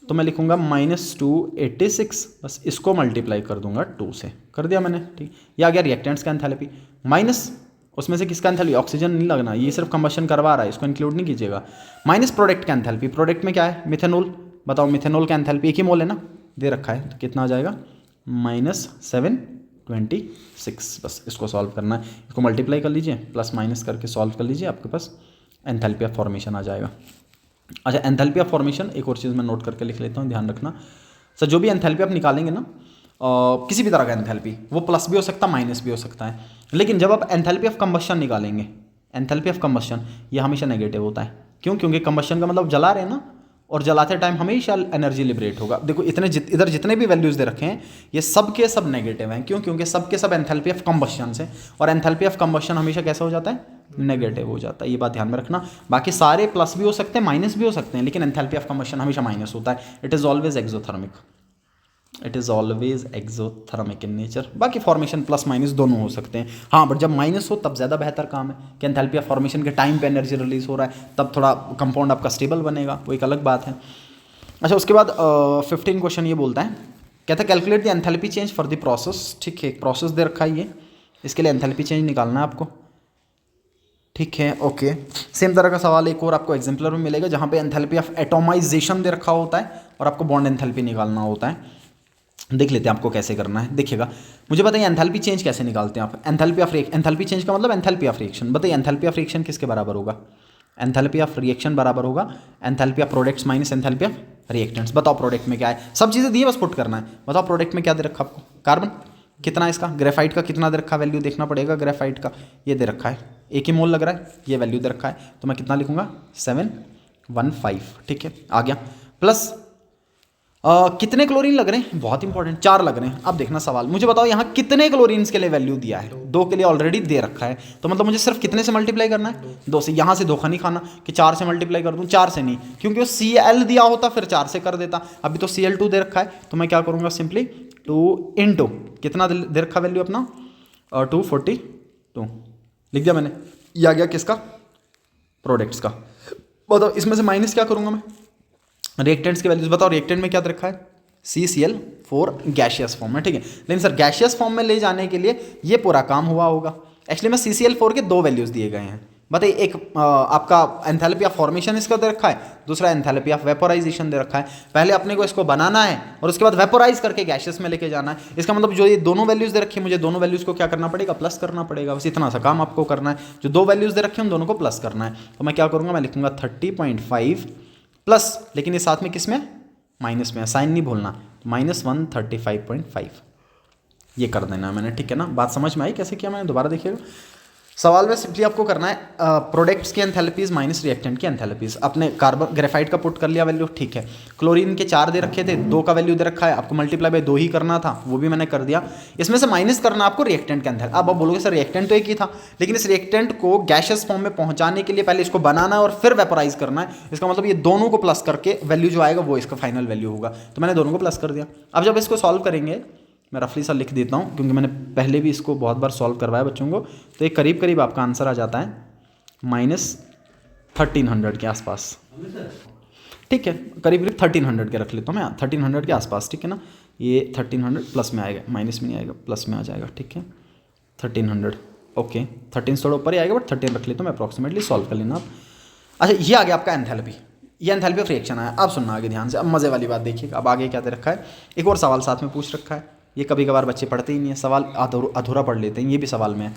तो मैं लिखूंगा -286, बस इसको मल्टीप्लाई कर दूंगा 2 से, कर दिया मैंने, ठीक। ये आ गया रिएक्टेंट्स का एंथैल्पी, माइनस उसमें से किसका एंथैल्पी, ऑक्सीजन नहीं लगना, ये सिर्फ कंबशन करवा रहा है, इसको इंक्लूड नहीं कीजिएगा। माइनस प्रोडक्ट का एंथैल्पी, प्रोडक्ट में क्या है मिथेनॉल, बताओ मिथेनॉल का एंथैल्पी एक ही मोल है ना, दे रखा है, तो कितना आ जाएगा -726, बस इसको सॉल्व करना है, इसको मल्टीप्लाई कर लीजिए प्लस माइनस करके सॉल्व कर लीजिए, आपके पास एंथैल्पी ऑफ फॉर्मेशन आ जाएगा। अच्छा एंथैल्पी ऑफ फॉर्मेशन एक और चीज़ मैं नोट करके लिख लेता हूँ, ध्यान रखना सर, जो भी एंथैल्पी आप निकालेंगे ना किसी भी तरह का एंथैल्पी, वो प्लस भी हो सकता है माइनस भी हो सकता है, लेकिन जब आप एंथैल्पी ऑफ कंबशन निकालेंगे, एंथैल्पी ऑफ कंबशन ये हमेशा नेगेटिव होता है, क्यों, क्योंकि कंबशन का मतलब जला रहे हैं ना, और जलाते टाइम हमेशा एनर्जी लिबरेट होगा। देखो इधर जितने भी वैल्यूज दे रखे हैं ये सब के सब नेगेटिव हैं, क्यों, क्योंकि सब के सब एंथैल्पी ऑफ कंबशन से, और एंथैल्पी ऑफ कंबशन हमेशा कैसा हो जाता है नेगेटिव हो जाता है, ये बात ध्यान में रखना। बाकी सारे प्लस भी हो सकते हैं माइनस भी हो सकते हैं, लेकिन एंथैल्पी ऑफ कंबशन हमेशा माइनस होता है, it is always exothermic, it is always exothermic in nature. बाकी फॉर्मेशन प्लस माइनस दोनों हो सकते हैं, हाँ बट जब माइनस हो तब ज़्यादा बेहतर काम है कि एंथैल्पी ऑफ फॉर्मेशन के टाइम पे एनर्जी रिलीज हो रहा है, तब थोड़ा कंपाउंड आपका स्टेबल बनेगा, वो एक अलग बात है। अच्छा उसके बाद 15 क्वेश्चन ये बोलता है, कहता है calculate the enthalpy change for the process, ठीक है, एक प्रोसेस दे रखा है ये, इसके लिए एंथैल्पी चेंज निकालना है आपको, ठीक है, ओके। सेम तरह का सवाल एक और आपको एग्जाम्पलर में मिलेगा जहाँ पे एंथैल्पी ऑफ एटोमाइजेशन दे रखा होता है और आपको बॉन्ड एंथैल्पी निकालना होता है। देख लेते हैं आपको कैसे करना है, देखिएगा मुझे बताइए एंथैल्पी चेंज कैसे निकालते हैं आप, एंथैल्पी चेंज का मतलब एंथैल्पी ऑफ रिएक्शन, बताइए एंथैल्पी ऑफ रिएक्शन किसके बराबर होगा, एंथैल्पी ऑफ रिएक्शन बराबर होगा enthalpy of products minus enthalpy of reactants. बताओ प्रोडक्ट में क्या है, सब चीज़ें दी है बस पुट करना है, बताओ प्रोडक्ट में क्या दे रखा आपको, कार्बन कितना है इसका, ग्रेफाइट का कितना दे रखा है, वैल्यू देखना पड़ेगा, ग्रेफाइट का ये दे रखा है, एक ही मोल लग रहा है, ये वैल्यू दे रखा है, तो मैं कितना लिखूंगा 715, ठीक है आ गया। प्लस कितने क्लोरीन लग रहे हैं, बहुत इंपॉर्टेंट, 4 लग रहे हैं। अब देखना सवाल, मुझे बताओ यहाँ कितने क्लोरीन्स के लिए वैल्यू दिया है, 2 के लिए ऑलरेडी दे रखा है, तो मतलब मुझे सिर्फ कितने से मल्टीप्लाई करना है 2 से, यहाँ से धोखा नहीं खाना कि 4 से मल्टीप्लाई कर दूँ, 4 से नहीं, क्योंकि वो Cl दिया होता फिर 4 से कर देता, अभी तो Cl2 दे रखा है, तो मैं क्या करूँगा सिंपली 2 इंटू कितना दे रखा वैल्यू अपना 242 लिख दिया मैंने, ये आ गया किसका प्रोडक्ट्स का। बताओ इसमें से माइनस क्या करूँगा मैं, रिएक्टेंट्स की वैल्यूज बताओ, रिएक्टेंट में क्या दे रखा है CCl4 गैशियस फॉर्म में, ठीक है, लेकिन सर गैशियस फॉर्म में ले जाने के लिए ये पूरा काम हुआ होगा, एक्चुअली में CCl4 के 2 वैल्यूज दिए गए हैं, बताइए एक आपका एंथैल्पी ऑफ फॉर्मेशन इसका दे रखा है, दूसरा एंथैल्पी ऑफ वेपोराइजेशन दे रखा है। पहले अपने को इसको बनाना है और उसके बाद वेपोराइज करके गैशियस में लेके जाना है, इसका मतलब जो ये दोनों वैल्यूज दे रखी है मुझे दोनों वैल्यूज को क्या करना पड़ेगा प्लस करना पड़ेगा, बस इतना सा काम आपको करना है, जो 2 वैल्यूज दे रखे हैं उन दोनों को प्लस करना है। तो मैं क्या करूँगा, मैं लिखूंगा 30.5 प्लस, लेकिन ये साथ में किस में माइनस में, साइन नहीं भूलना, -135.5 ये कर देना मैंने, ठीक है ना, बात समझ में आई कैसे किया मैंने, दोबारा देखिएगा। सवाल में सिंपली आपको करना है प्रोडक्ट्स की एंथैल्पीज माइनस रिएक्टेंट की एंथैल्पीज, आपने कार्बन ग्रेफाइट का पुट कर लिया वैल्यू, ठीक है, क्लोरीन के 4 दे रखे थे, 2 का वैल्यू दे रखा है, आपको मल्टीप्लाई बाय 2 ही करना था, वो भी मैंने कर दिया। इसमें से माइनस करना आपको रिएक्टेंट के एंथैल्पी, अब आप बोलोगे सर रिएक्टेंट तो एक ही था, लेकिन इस रिएक्टेंट को गैशियस फॉर्म में पहुंचाने के लिए पहले इसको बनाना है और फिर वेपोराइज करना है, इसका मतलब ये दोनों को प्लस करके वैल्यू जो आएगा वो इसका फाइनल वैल्यू होगा, तो मैंने दोनों को प्लस कर दिया। अब जब इसको सॉल्व करेंगे, मैं रफली सा लिख देता हूँ क्योंकि मैंने पहले भी इसको बहुत बार सॉल्व करवाया बच्चों को, तो एक करीब करीब आपका आंसर आ जाता है -1300 के आसपास, ठीक है, करीब करीब 1300 के रख लेता हूँ मैं, 1300 के आसपास, ठीक है ना, ये 1300 प्लस में आएगा, माइनस में नहीं आएगा, प्लस में आ जाएगा, ठीक है 1300, ओके 13 थोड़ा ऊपर ही आएगा बट 13 रख लेता हूँ मैं अप्रॉक्सीमेटली, सॉल्व कर लेना आप। अच्छा ये आ गया आपका एंथैल्पी, ये एंथैल्पी ऑफ रिएक्शन आया। अब सुनना आगे ध्यान से, अब मज़े वाली बात देखिए, अब आगे क्या दे रखा है, एक और सवाल साथ में पूछ रखा है, ये कभी कभार बच्चे पढ़ते ही नहीं है, सवाल अधूरा पढ़ लेते हैं, ये भी सवाल में है।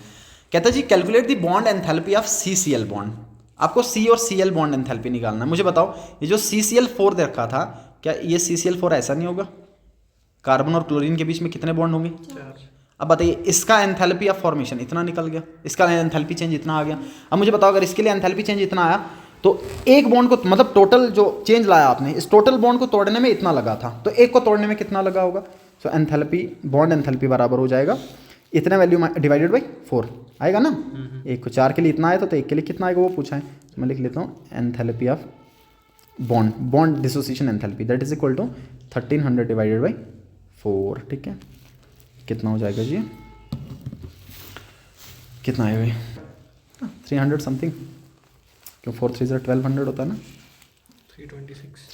कहता है जी calculate the bond enthalpy of CCl bond. आपको C और Cl बॉन्ड एंथैल्पी निकालना है। मुझे बताओ ये जो CCl4 दे रखा था, क्या ये CCl4 ऐसा नहीं होगा? कार्बन और क्लोरीन के बीच में कितने बॉन्ड होंगे? 4। अब बताइए इसका एंथैल्पी ऑफ फॉर्मेशन इतना निकल गया, इसका एंथैल्पी चेंज इतना आ गया। अब मुझे बताओ अगर इसके लिए एंथैल्पी चेंज इतना आया तो एक बॉन्ड को मतलब टोटल जो चेंज लाया आपने इस टोटल बॉन्ड को तोड़ने में इतना लगा था, तो एक को तोड़ने में कितना लगा होगा? सो एंथैल्पी बॉन्ड एंथैल्पी बराबर हो जाएगा इतने वैल्यू डिवाइडेड बाई 4 आएगा ना। एक को 4 के लिए इतना आया तो एक के लिए कितना आएगा वो पूछा है, तो मैं लिख लेता हूँ enthalpy of bond dissociation enthalpy that is equal to 1300 divided by 4। ठीक है, कितना हो जाएगा जी? कितना आएगा? 300 समथिंग, क्यों 4 3 1200 होता है ना,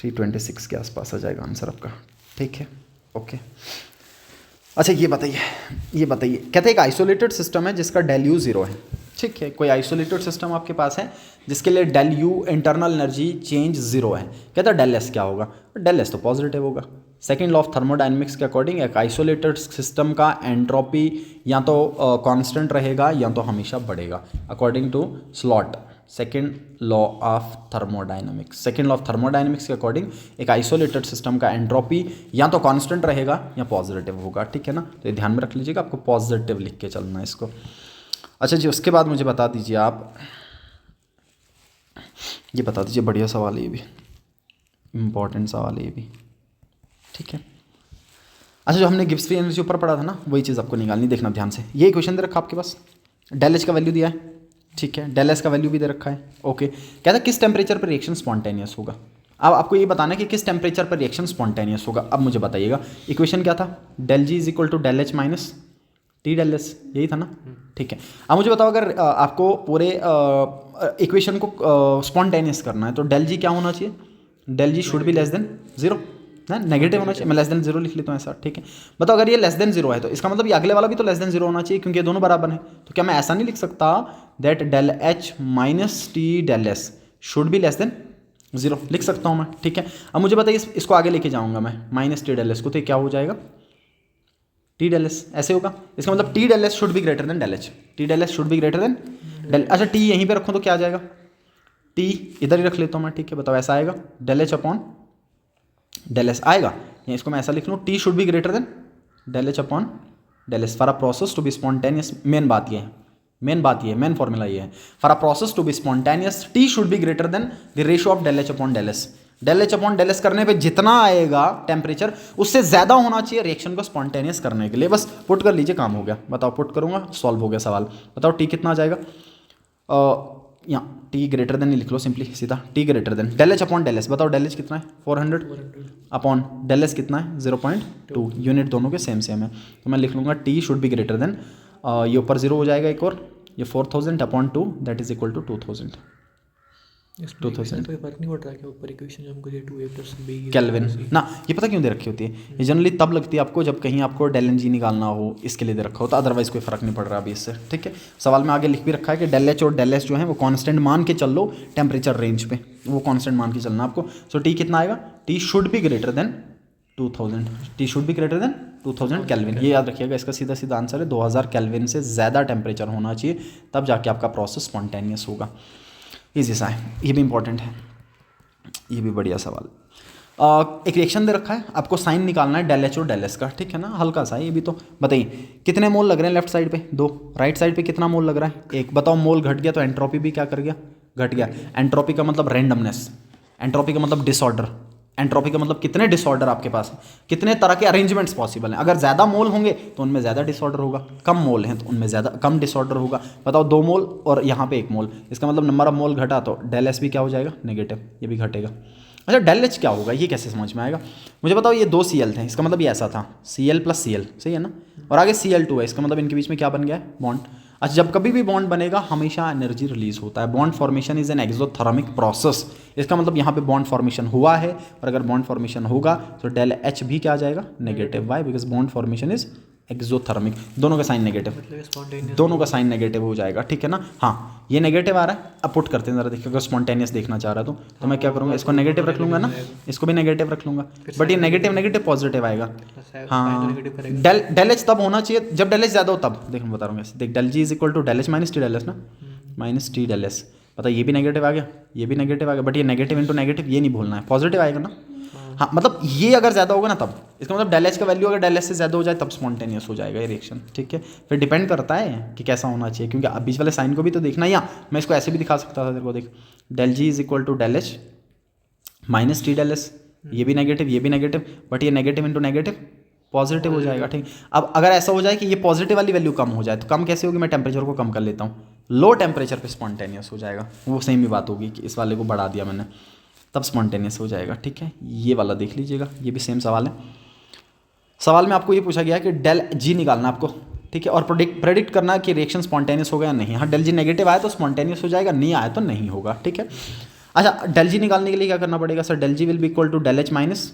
326 के आसपास आ जाएगा आंसर आपका। ठीक है, ओके। अच्छा ये बताइए कहते हैं एक आइसोलेटेड सिस्टम है जिसका डेल यू 0 है। ठीक है, कोई आइसोलेटेड सिस्टम आपके पास है जिसके लिए del U internal energy change 0 है। कहता है डेल एस क्या होगा? डेल एस तो पॉजिटिव होगा। सेकेंड लॉ ऑफ थर्मोडायनेमिक्स के अकॉर्डिंग एक आइसोलेटेड सिस्टम का एंट्रोपी या तो कांस्टेंट रहेगा या तो हमेशा बढ़ेगा अकॉर्डिंग टू स्लॉट। सेकेंड लॉ ऑफ थर्मोडायनेमिक्स के अकॉर्डिंग एक आइसोलेटेड सिस्टम का एंट्रोपी या तो कांस्टेंट रहेगा या पॉजिटिव होगा। ठीक है ना, तो ये ध्यान में रख लीजिएगा, आपको पॉजिटिव लिख के चलना है इसको। अच्छा जी, उसके बाद मुझे बता दीजिए आप, ये बता दीजिए, बढ़िया सवाल है ये भी, इम्पॉर्टेंट सवाल है ये भी। ठीक है, अच्छा जो हमने गिब्स फ्री एनर्जी ऊपर पढ़ा था ना, वही चीज़ आपको निकालनी, देखना ध्यान से। ये इक्वेशन दे रखा आपके पास, डेल एच का वैल्यू दिया है। ठीक है, डेल एस का वैल्यू भी दे रखा है। ओके, कहता है किस टेम्परेचर पर रिएक्शन स्पॉन्टेनियस होगा। अब आपको ये बताना है कि किस टेम्परेचर पर रिएक्शन स्पॉन्टेनियस होगा। अब मुझे बताइएगा इक्वेशन क्या था, del G is equal to del H minus T del S, यही था ना। ठीक है, अब मुझे बताओ अगर आपको पूरे इक्वेशन को स्पॉन्टेनियस करना है तो डेल जी क्या होना चाहिए? Del ji should be less than 0 ना, नेगेटिव होना चाहिए। मैं लेस देन 0 लिख लेता हूँ ऐसा। ठीक है, बताओ अगर ये लेस देन 0 है तो इसका मतलब ये अगले वाला भी तो लेस देन 0 होना चाहिए क्योंकि ये दोनों बराबर हैं। तो क्या मैं ऐसा नहीं लिख सकता that del H minus T del S should be less than 0? लिख सकता हूँ मैं। ठीक है, अब मुझे बताइए इसको आगे लेके जाऊँगा मैं माइनस टी डेल एस को, तो क्या हो जाएगा? टी डेल एस ऐसे होगा। इसका मतलब T del S should be greater than del H, T del S should be greater than del. अच्छा टी यहीं पे रखूँ तो क्या आ जाएगा? टी इधर ही रख लेता हूँ मैं। ठीक है, बताओ ऐसा आएगा, del H upon del S आएगा, या इसको मैं ऐसा लिख लूँ, T should be greater than del H upon del S for a process to be spontaneous. Main बात ये है, मेन फॉर्मूला ये है, for a process to be spontaneous T should be greater than the ratio of del H upon del S. Del H upon del S करने पे जितना आएगा temperature उससे ज़्यादा होना चाहिए रिएक्शन को स्पॉन्टेनियस करने के लिए। बस पुट कर लीजिए, काम हो गया। बताओ, पुट करूँगा, सॉल्व हो गया सवाल। बताओ टी कितना आ जाएगा? यहाँ टी ग्रेटर देन लिख लो सिंपली सीधा, T greater than del H upon del S. बताओ डेल एच कितना है? 400 अपॉन डेल एस कितना है? 0.2। यूनिट दोनों के सेम है, तो मैं लिख लूँगा T should be greater than, ये ऊपर 0 हो जाएगा एक और, ये 4000 upon 2 that is equal to 2000। 2000 कोई फर्क नहीं पड़ रहा क्या ऊपर इक्वेशन जो हमको 2a+b केल्विन ना, ये पता क्यों दे रखी होती है? ये जनरली तब लगती है आपको जब कहीं आपको डेल एन जी निकालना हो, इसके लिए दे रखा हो, तो अदरवाइज कोई फर्क नहीं पड़ रहा अभी इससे। ठीक है, सवाल में आगे लिख भी रखा है कि डेल एच और डेल एस जो है वो कांस्टेंट मान के चल लो टेम्परेचर रेंज पे, वो कांस्टेंट मान के चलना आपको। सो टी कितना आएगा? T should be greater then 2000, T should be greater then 2000 kelvin. ये याद रखिएगा, इसका सीधा सीधा आंसर है 2000 केल्विन से ज़्यादा टेम्परेचर होना चाहिए, तब जाके आपका प्रोसेस स्पॉन्टेनियस होगा। ईजी सा है, ये भी इंपॉर्टेंट है, ये भी बढ़िया सवाल। एक रिएक्शन दे रखा है, आपको साइन निकालना है डेल एच और डेल एस का। ठीक है ना, हल्का सा ये भी। तो बताइए कितने मोल लग रहे हैं लेफ्ट साइड पे? 2। राइट साइड पे कितना मोल लग रहा है? 1। बताओ मोल घट गया तो एंट्रोपी भी क्या कर गया? घट गया। एंट्रोपी का मतलब रैंडमनेस, एंट्रोपी का मतलब डिसऑर्डर, एंट्रोपी का मतलब कितने डिसऑर्डर आपके पास है, कितने तरह के अरेंजमेंट्स पॉसिबल हैं। अगर ज़्यादा मोल होंगे तो उनमें ज़्यादा डिसऑर्डर होगा, कम मोल हैं तो उनमें ज़्यादा कम डिसऑर्डर होगा। बताओ 2 मोल और यहाँ पे 1 मोल, इसका मतलब नंबर ऑफ मोल घटा तो डेल एस भी क्या हो जाएगा? नेगेटिव, ये भी घटेगा। अच्छा डेल एच क्या होगा, ये कैसे समझ में आएगा? मुझे बताओ, ये 2 Cl थे, इसका मतलब ये ऐसा था Cl + Cl, सही है ना, और आगे Cl2 है, इसका मतलब इनके बीच में क्या बन गया है? बॉन्ड। अच्छा जब कभी भी बॉन्ड बनेगा हमेशा एनर्जी रिलीज होता है। Bond formation is an exothermic process, इसका मतलब यहाँ पे बॉन्ड फॉर्मेशन हुआ है, और अगर बॉन्ड फॉर्मेशन होगा तो डेल एच भी क्या आ जाएगा? Negative. Why? Because bond formation is exothermic, दोनों का साइन नेगेटिव, मतलब स्पॉन्टेनियस दोनों का साइन नेगेटिव हो जाएगा, ठीक है ना। हाँ ये नेगेटिव आ रहा है, अब पुट करते हैं ज़रा देखिए, अगर स्पॉन्टेनियस देखना चाह रहा तो मैं क्या करूँगा, इसको नेगेटिव रख लूँगा ना, इसको भी नेगेटिव रख लूँगा, बट ये नेगेटिव नेगेटिव पॉजिटिव आएगा। हाँ डेल एच तब होना चाहिए जब डेल एच ज़्यादा हो, तब देख मैं बता रहा हूँ ऐसे, देख del G is equal to del H minus T del S ना, माइनस टी डेल एस, पता ये भी नेगेटिव आ गया, ये भी नेगेटिव आ गया, बट ये नेगेटिव इंटू नेगेटिव ये नहीं भूलना है, पॉजिटिव आएगा ना। हाँ मतलब ये अगर ज़्यादा होगा ना तब, इसका मतलब डेल एच का वैल्यू अगर डेल एच से ज़्यादा हो जाए तब स्पॉन्टेनियस हो जाएगा ये रिएक्शन, ठीक है। फिर डिपेंड करता है कि कैसा होना चाहिए, क्योंकि अब बीच वाले साइन को भी तो देखना, या मैं इसको ऐसे भी दिखा सकता था तेरे को, देख del G is equal to del H minus T del S, ये भी नेगेटिव ये भी नेगेटिव, बट ये नेगेटिव इंटू नेगेटिव पॉजिटिव हो जाएगा, ठीक। अब अगर ऐसा हो जाए कि ये पॉजिटिव वाली वैल्यू कम हो जाए, तो कम कैसे होगी, मैं टेम्परेचर को कम कर लेता हूँ, लो टेम्परेचर पे स्पॉन्टेनियस हो जाएगा, वो सेम ही बात होगी कि इस वाले को बढ़ा दिया मैंने, तब स्पॉन्टेनियस हो जाएगा, ठीक है। ये वाला देख लीजिएगा, ये भी सेम सवाल है। सवाल में आपको ये पूछा गया कि डेल जी निकालना आपको, ठीक है, और प्रेडिक्ट करना कि रिएक्शन स्पॉन्टेनियस होगा या नहीं। हाँ डेल जी नेगेटिव आया तो स्पॉन्टेनियस हो जाएगा, नहीं आया तो नहीं होगा, ठीक है। अच्छा डेल जी निकालने के लिए क्या करना पड़ेगा sir, del G will be equal to del H minus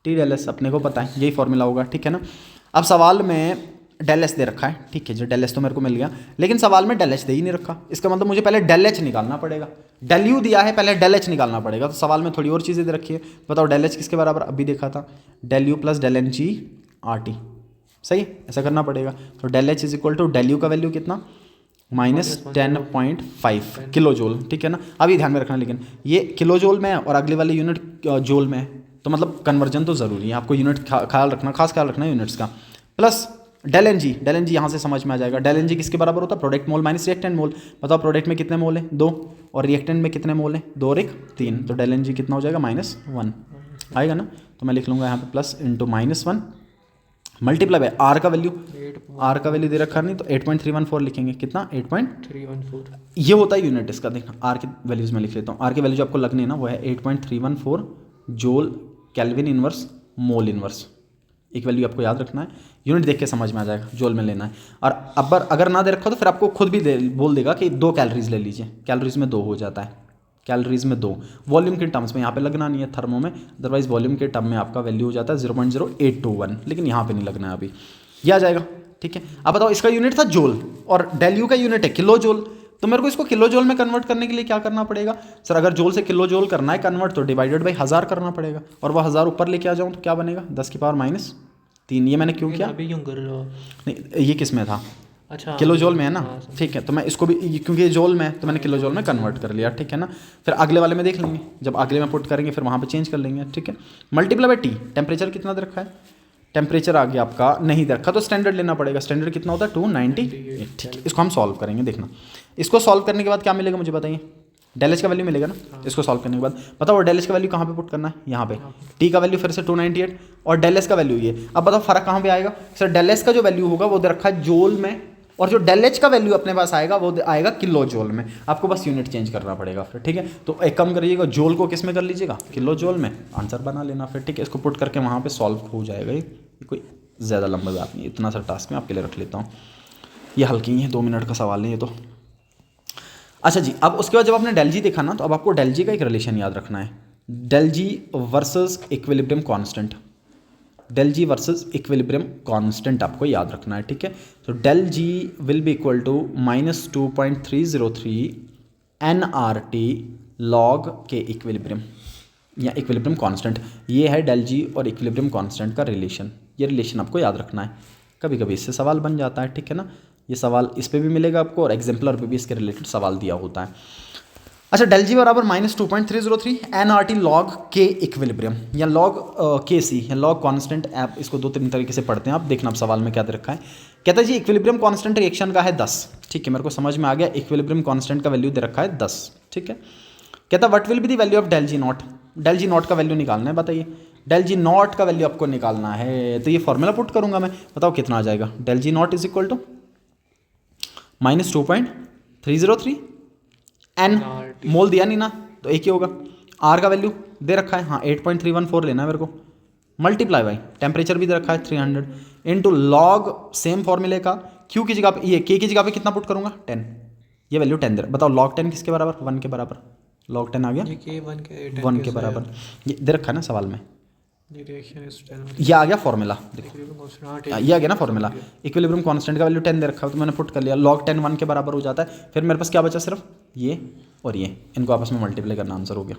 T del S, अपने को पता है यही फॉर्मूला होगा, ठीक है ना। अब सवाल में डेल एच दे रखा है, ठीक है, जो डेल एच तो मेरे को मिल गया, लेकिन सवाल में डेल एच दे ही नहीं रखा, इसका मतलब मुझे पहले डेल एच निकालना पड़ेगा, डेल यू दिया है पहले डेल एच निकालना पड़ेगा, तो सवाल में थोड़ी और चीज़ें दे रखी है, बताओ डेल एच किसके बराबर, अभी देखा था del U plus del N G R T, सही ऐसा करना पड़ेगा। तो del H is equal to del U का वैल्यू कितना, -10.5 किलो जूल, ठीक है ना। अभी ध्यान में रखना, लेकिन ये किलो जूल में है और अगले वाले यूनिट जूल में है, तो मतलब कन्वर्जन तो ज़रूरी है, आपको यूनिट ख्याल रखना, खास ख्याल रखना है यूनिट्स का। प्लस डेल एन जी यहाँ से समझ में आ जाएगा, डेल एन जी किसके बराबर होता है, प्रोडक्ट मोल माइनस रिएक्टेंट मोल, बताओ प्रोडक्ट में कितने मोल है 2 और रिएक्टेंट में कितने मोल है 2 और 1 3, तो डेल एन जी कितना हो जाएगा -1 आएगा ना। तो मैं लिख लूँगा यहाँ पे plus into -1 multiply by R का वैल्यू दे रखा नहीं, तो 8.314 लिखेंगे, कितना 8.314, ये होता है यूनिट इसका, देखना आर की वैल्यूज़ मैं लिख लेता हूँ, आर की वैल्यू जो आपको लगनी है ना वो है 8.314 joule kelvin inverse mole inverse, एक वैल्यू आपको याद रखना है, यूनिट देख के समझ में आ जाएगा, जूल में लेना है। और अब अगर ना दे रखा तो फिर आपको खुद भी बोल देगा कि 2 कैलोरीज ले लीजिए, कैलोरीज में 2 हो जाता है, कैलोरीज में 2, वॉल्यूम के टर्म्स में यहाँ पे लगना नहीं है थर्मो में, अदरवाइज वॉल्यूम के टर्म में आपका वैल्यू हो जाता है 0.0821, लेकिन यहाँ पे नहीं लगना है अभी, ये आ जाएगा, ठीक है। अब बताओ इसका यूनिट था जूल और डेल यू का यूनिट है किलो जूल, तो मेरे को इसको किलो जूल में कन्वर्ट करने के लिए क्या करना पड़ेगा सर, अगर जूल से किलो जूल करना है कन्वर्ट तो डिवाइडेड बाई 1000 करना पड़ेगा, और वह 1000 ऊपर लेके आ जाऊँ तो क्या बनेगा 10 की पावर -3, ये मैंने क्यों किया, अभी क्यों कर रहे हो, नहीं ये किस में था, अच्छा किलो जूल में है ना, ठीक है, तो मैं इसको भी क्योंकि ये जूल में है तो मैंने किलो जूल में कन्वर्ट कर लिया, ठीक है ना। फिर अगले वाले में देख लेंगे, जब अगले में पुट करेंगे फिर वहाँ पे चेंज कर लेंगे, ठीक है। मल्टीप्लाई बाय टी, टेम्परेचर कितना दे रखा है, टेम्परेचर आ गया आपका नहीं दे रखा तो स्टैंडर्ड लेना पड़ेगा, स्टैंडर्ड कितना होता है 298, ठीक है। इसको हम सॉल्व करेंगे, देखना इसको सॉल्व करने के बाद क्या मिलेगा मुझे बताइए, डेल एच का वैल्यू मिलेगा ना, इसको सॉल्व करने के बाद बताओ डेल एच का वैल्यू कहाँ पे पुट करना है, यहाँ पे, टी का वैल्यू फिर से 298 और डेल एस का वैल्यू ये, अब बताओ फर्क कहाँ पे आएगा सर, डेल एस का जो वैल्यू होगा वो दे रखा है जूल में, और जो डेल एच का वैल्यू अपने पास आएगा वो आएगा किलो जूल में, आपको बस यूनिट चेंज करना पड़ेगा फिर, ठीक है। तो एक काम करिएगा, जूल को किस में कर लीजिएगा, किलो जूल में, आंसर बना लेना फिर, ठीक है। इसको पुट करके वहाँ पे सॉल्व हो जाएगा, ये कोई ज़्यादा लंबा बात नहीं, इतना सा टास्क मैं आपके लिए रख लेता हूँ, ये हल्की है 2 मिनट का सवाल नहीं ये तो। अच्छा जी, अब उसके बाद जब आपने डेल जी देखा ना, तो अब आपको डेल जी का एक रिलेशन याद रखना है, del G versus equilibrium constant, del G versus equilibrium constant आपको याद रखना है, ठीक है। तो del G will be equal to -2.303 nRT log के इक्विलिब्रियम या इक्विलिब्रियम कांस्टेंट, ये है डेल जी और इक्विलिब्रियम कांस्टेंट का रिलेशन, ये रिलेशन आपको याद रखना है, कभी कभी इससे सवाल बन जाता है, ठीक है ना। ये सवाल इस पे भी मिलेगा आपको और एग्जाम्पलर पे भी इसके रिलेटेड सवाल दिया होता है। अच्छा डेल जी बराबर -2.303 nRT लॉग के इक्विलिब्रियम या लॉग के सी या लॉग कांस्टेंट, ऐप इसको 2-3 तरीके से पढ़ते हैं आप, देखना आप सवाल में क्या दे रखा है। कहता है जी इक्विलिब्रियम कांस्टेंट रिएक्शन का है 10, ठीक है, मेरे को समझ में आ गया, इक्विलिब्रियम कांस्टेंट का वैल्यू दे रखा है 10, ठीक है। कहता है what will be the value of del G naught, del G naught का वैल्यू निकालना है, बताइए डेल जी नॉट का वैल्यू आपको निकालना है, तो ये फॉर्मूला पुट करूंगा मैं, बताओ कितना आ जाएगा, del G naught is equal to -2.303 N mole दिया नहीं ना, तो एक ही होगा, आर का वैल्यू दे रखा है, हाँ 8.314 लेना है मेरे को, मल्टीप्लाई बाई टेम्परेचर भी दे रखा है 300 इनटू लॉग सेम फॉर्मूले का क्यू की जगह पे, ये के की जगह पे कितना पुट करूंगा 10, ये वैल्यू 10 दे, बताओ लॉग 10 किसके बराबर, 1 के बराबर, लॉग 10 आ गया 1 के बराबर, ये दे रखा है ना सवाल में, ये रिएक्शन इस टाइम ये आ गया फॉर्मूला, इक्विलिब्रियम कांस्टेंट, हाँ ये आ गया ना फॉर्मूला। इक्विलिब्रियम कांस्टेंट का वैल्यू 10 दे रखा है तो मैंने पुट कर लिया, log 10 1 के बराबर हो जाता है। फिर मेरे पास क्या बचा, सिर्फ ये और ये, इनको आपस में मल्टीप्लाई करना, आंसर हो गया।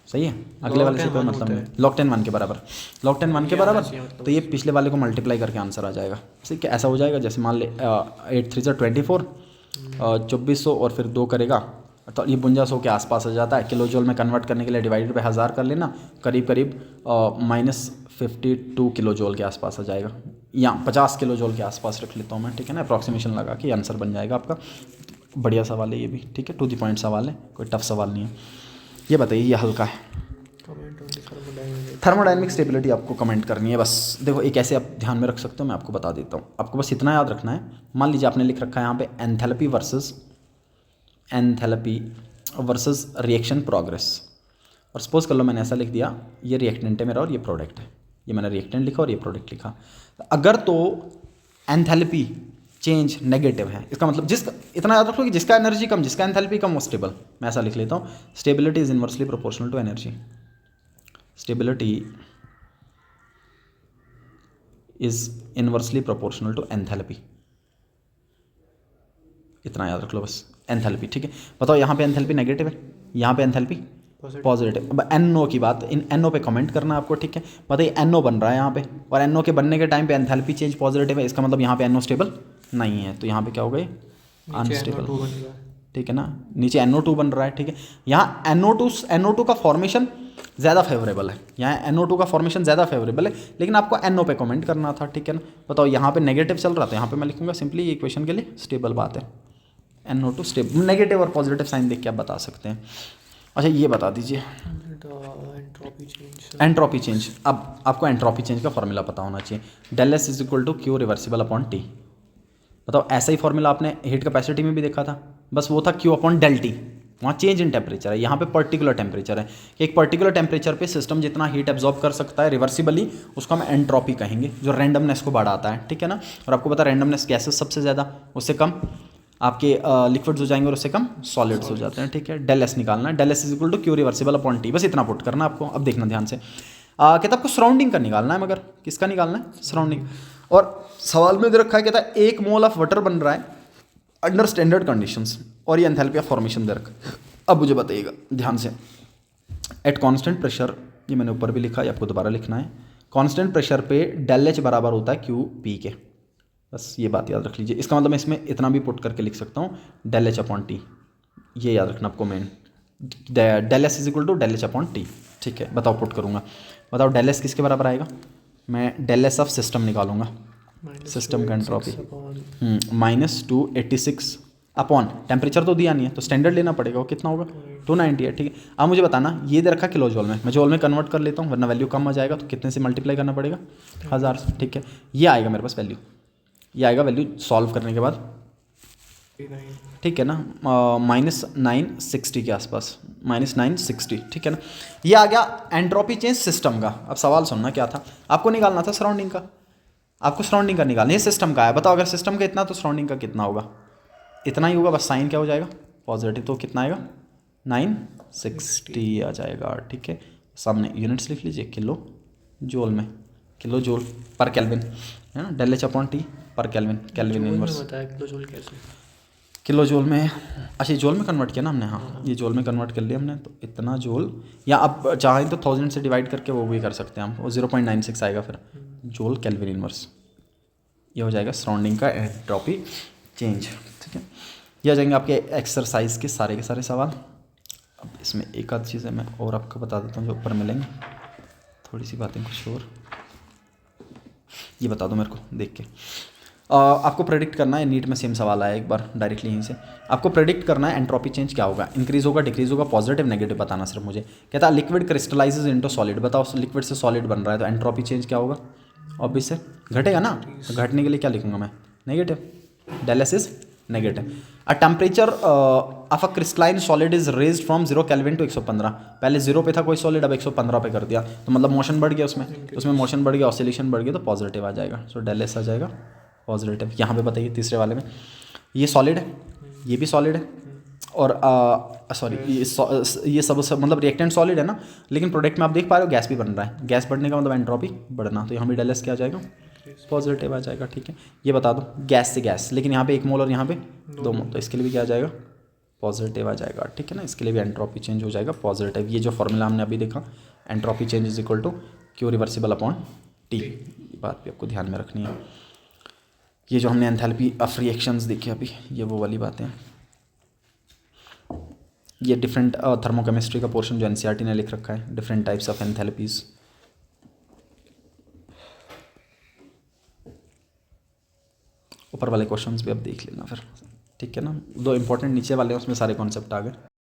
सही है, अगले वाले से कोई मतलब नहीं। log 10 1 के बराबर, log 10 1 के बराबर, तो ये पिछले वाले को मल्टीप्लाई करके आंसर आ जाएगा। ठीक है, ऐसा हो जाएगा जैसे मान ले 8 3 24, 2400 और फिर 2 करेगा तो ये 5200 के आसपास आ जाता है। किलो जूल में कन्वर्ट करने के लिए डिवाइडेड बाय 1000 कर लेना, करीब करीब -52 किलो जूल के आसपास आ जाएगा, या 50 किलो जूल के आसपास रख लेता हूँ मैं। ठीक है ना, अप्रॉक्सीमेशन लगा के आंसर बन जाएगा आपका। बढ़िया सवाल है ये भी, ठीक है, टू द पॉइंट सवाल है, कोई टफ सवाल नहीं है। ये बताइए, ये हल्का है। थर्मोडायनेमिक स्टेबिलिटी आपको कमेंट करनी है बस। देखो एक ऐसे आप ध्यान में रख सकते हो, मैं आपको बता देता हूँ। आपको बस इतना याद रखना है, मान लीजिए आपने लिख रखा है यहाँ पे एंथैल्पी वर्सेस रिएक्शन प्रोग्रेस, और सपोज कर लो मैंने ऐसा लिख दिया, ये रिएक्टेंट है मेरा और ये प्रोडक्ट है, ये मैंने रिएक्टेंट लिखा और ये प्रोडक्ट लिखा। अगर तो एंथैल्पी चेंज नेगेटिव है, इसका मतलब जिसका, इतना याद रखो कि जिसका एनर्जी कम, जिसका एंथैल्पी कम वो स्टेबल। मैं ऐसा लिख लेता हूँ, stability is inversely proportional to energy, stability is inversely proportional to enthalpy. इतना याद रख लो बस, एंथैल्पी। ठीक है, बताओ यहाँ पे एंथैल्पी नेगेटिव है, यहाँ पे एंथैल्पी पॉजिटिव। अब NO की बात, इन NO पे कमेंट करना है आपको। ठीक है, बताइए NO बन रहा है यहाँ पे, और NO के बनने के टाइम पे एंथैल्पी चेंज पॉजिटिव है, इसका मतलब यहाँ पे NO स्टेबल नहीं है, तो यहाँ पे क्या हो गए, अनस्टेबल। ठीक है ना, नीचे NO2 बन रहा है। ठीक है, यहाँ NO2 का फॉर्मेशन ज़्यादा फेवरेबल है, यहाँ NO2 का फॉर्मेशन ज़्यादा फेवरेबल है, लेकिन आपको NO पे कमेंट करना था। ठीक है ना, बताओ यहाँ पे नेगेटिव चल रहा था, यहाँ पे मैं लिखूंगा सिंपली ये इक्वेशन के लिए स्टेबल बात है, NO2 स्टेबल। नेगेटिव और पॉजिटिव साइन देख के आप बता सकते हैं। अच्छा ये बता दीजिए एंट्रोपी चेंज। अब आपको एंट्रोपी चेंज का फॉर्मूला पता होना चाहिए, del S is equal to Q reversible upon T. बताओ ऐसा ही फॉर्मूला आपने हीट कैपेसिटी में भी देखा था, बस वो था क्यू अपॉन डेल टी, वहाँ चेंज इन टेम्परेचर है, यहाँ पे पर्टिकुलर टेम्परेचर है कि एक पर्टिकुलर टेम्परेचर पे सिस्टम जितना हीट एब्जॉर्ब कर सकता है रिवर्सिबली, उसको हम एंट्रोपी कहेंगे, जो रैंडमनेस को बढ़ाता है। ठीक है ना, और आपको पता है रैंडमनेस गैसेस सबसे ज़्यादा, उससे कम आपके लिक्विड्स हो जाएंगे और उससे कम सॉलिड्स हो जाते हैं। ठीक है, डेल एस निकालना है, del S is equal to Q reversible upon T, बस इतना पुट करना आपको। अब देखना ध्यान से, कहता आपको सराउंडिंग का निकालना है, मगर किसका निकालना है, सराउंडिंग। और सवाल में दे रखा है, कहता है 1 मोल ऑफ वाटर बन रहा है अंडर स्टैंडर्ड कंडीशंस, और ये एंथैल्पी ऑफ फॉर्मेशन दे रखा है। अब मुझे बताइएगा ध्यान से, एट कांस्टेंट प्रेशर, ये मैंने ऊपर भी लिखा है, आपको दोबारा लिखना है, कांस्टेंट प्रेशर पे डेल एच बराबर होता है क्यू पी के, बस ये बात याद रख लीजिए। इसका मतलब मैं इसमें इतना भी पुट करके लिख सकता हूँ, डेल एच अपॉन टी, ये याद रखना आपको main, del S is equal to del H upon T. ठीक है, बताओ पुट करूँगा, बताओ डेल एस किसके बराबर आएगा, मैं डेल एस ऑफ सिस्टम निकालूंगा, सिस्टम का एंट्रोपी -286 अपॉन टेम्परेचर तो दिया नहीं है तो स्टैंडर्ड लेना पड़ेगा, वो कितना होगा 290 है। ठीक है, अब मुझे बताना, ये दे रखा किलो जॉल में, मैं जॉल में कन्वर्ट कर लेता हूँ वरना वैल्यू कम आ जाएगा, तो कितने से मल्टीप्लाई करना पड़ेगा, 1000 से। ठीक है, ये आएगा मेरे पास वैल्यू, ये आएगा वैल्यू सॉल्व करने के बाद। ठीक है ना, -960 के आसपास, -960। ठीक है ना, ये आ गया एंट्रोपी चेंज सिस्टम का। अब सवाल सुनना क्या था, आपको निकालना था सराउंडिंग का, आपको सराउंडिंग का निकालना, ये सिस्टम का है। बताओ अगर सिस्टम का इतना तो सराउंडिंग का कितना होगा, इतना ही होगा, बस साइन क्या हो जाएगा पॉजिटिव, तो कितना आएगा 960 आ जाएगा। ठीक है, सामने यूनिट्स लिख लीजिए, किलो जूल में, किलो जूल पर केल्विन है ना, डेल एच अपॉन टी पर kelvin, kelvin inverse. Kilo joule में, अच्छा जूल में कन्वर्ट किया ना हमने, हाँ ये जूल में कन्वर्ट कर लिया हमने, तो इतना जूल, या अब चाहें तो 1000 से डिवाइड करके वो भी कर सकते हैं हम, वो 0.96 आएगा फिर जूल केल्विन इनवर्स, ये हो जाएगा सराउंडिंग का एंट्रोपी चेंज। ठीक है, ये आ जाएंगे आपके एक्सरसाइज के सारे सवाल। अब इसमें एक आध चीज़ें मैं और आपको बता देता हूँ जो ऊपर मिलेंगे, थोड़ी सी बातें कुछ और, ये बता दो मेरे को देख के। आपको प्रेडिक्ट करना है, नीट में सेम सवाल आया एक बार डायरेक्टली यहीं से, आपको प्रेडिक्ट करना है एंट्रोपी चेंज क्या होगा, इंक्रीज होगा डिक्रीज होगा, पॉजिटिव नेगेटिव बताना सिर्फ मुझे। कहता है लिक्विड क्रिस्टलाइजेज इनटू सॉलिड, बताओ लिक्विड से सॉलिड बन रहा है तो एंट्रोपी चेंज क्या होगा, ऑब्वियस है घटेगा ना, तो घटने के लिए क्या लिखूंगा मैं, negative, del S is negative. A temperature of a crystalline solid is raised from 0 kelvin to 115, पहले 0 पे था कोई सॉलिड, अब 115 पे कर दिया, तो मतलब मोशन बढ़ गया उसमें मोशन बढ़ गया, ऑसिलेशन बढ़ गया, तो पॉजिटिव आ जाएगा, सो डेल एस आ जाएगा पॉजिटिव। यहाँ पे बताइए तीसरे वाले में, ये सॉलिड है, ये भी सॉलिड है, और सॉरी ये सब मतलब रिएक्टेंट सॉलिड है ना, लेकिन प्रोडक्ट में आप देख पा रहे हो गैस भी बन रहा है। गैस बढ़ने का मतलब एंट्रोपी बढ़ना, तो यहाँ भी डेल एस क्या आ जाएगा, पॉजिटिव आ जाएगा। ठीक है, ये बता दो गैस से गैस, लेकिन यहाँ पे 1 मोल और यहाँ पे 2 मोल, तो इसके लिए भी क्या आ जाएगा, पॉजिटिव आ जाएगा। ठीक है ना, इसके लिए भी एंट्रोपी चेंज हो जाएगा पॉजिटिव। ये जो फॉर्मूला हमने अभी देखा, entropy change is equal to Q reversible upon T, ये बात भी आपको ध्यान में रखनी है। ये जो हमने एंथैल्पी ऑफ रिएक्शंस देखी अभी, ये वो वाली बातें हैं। ये डिफरेंट थर्मोकेमिस्ट्री का पोर्शन जो एनसीईआरटी ने लिख रखा है, डिफरेंट टाइप्स ऑफ एंथैल्पीज। ऊपर वाले क्वेश्चंस भी अब देख लेना फिर, ठीक है ना। 2 इंपॉर्टेंट नीचे वाले हैं, उसमें सारे कॉन्सेप्ट आ गए।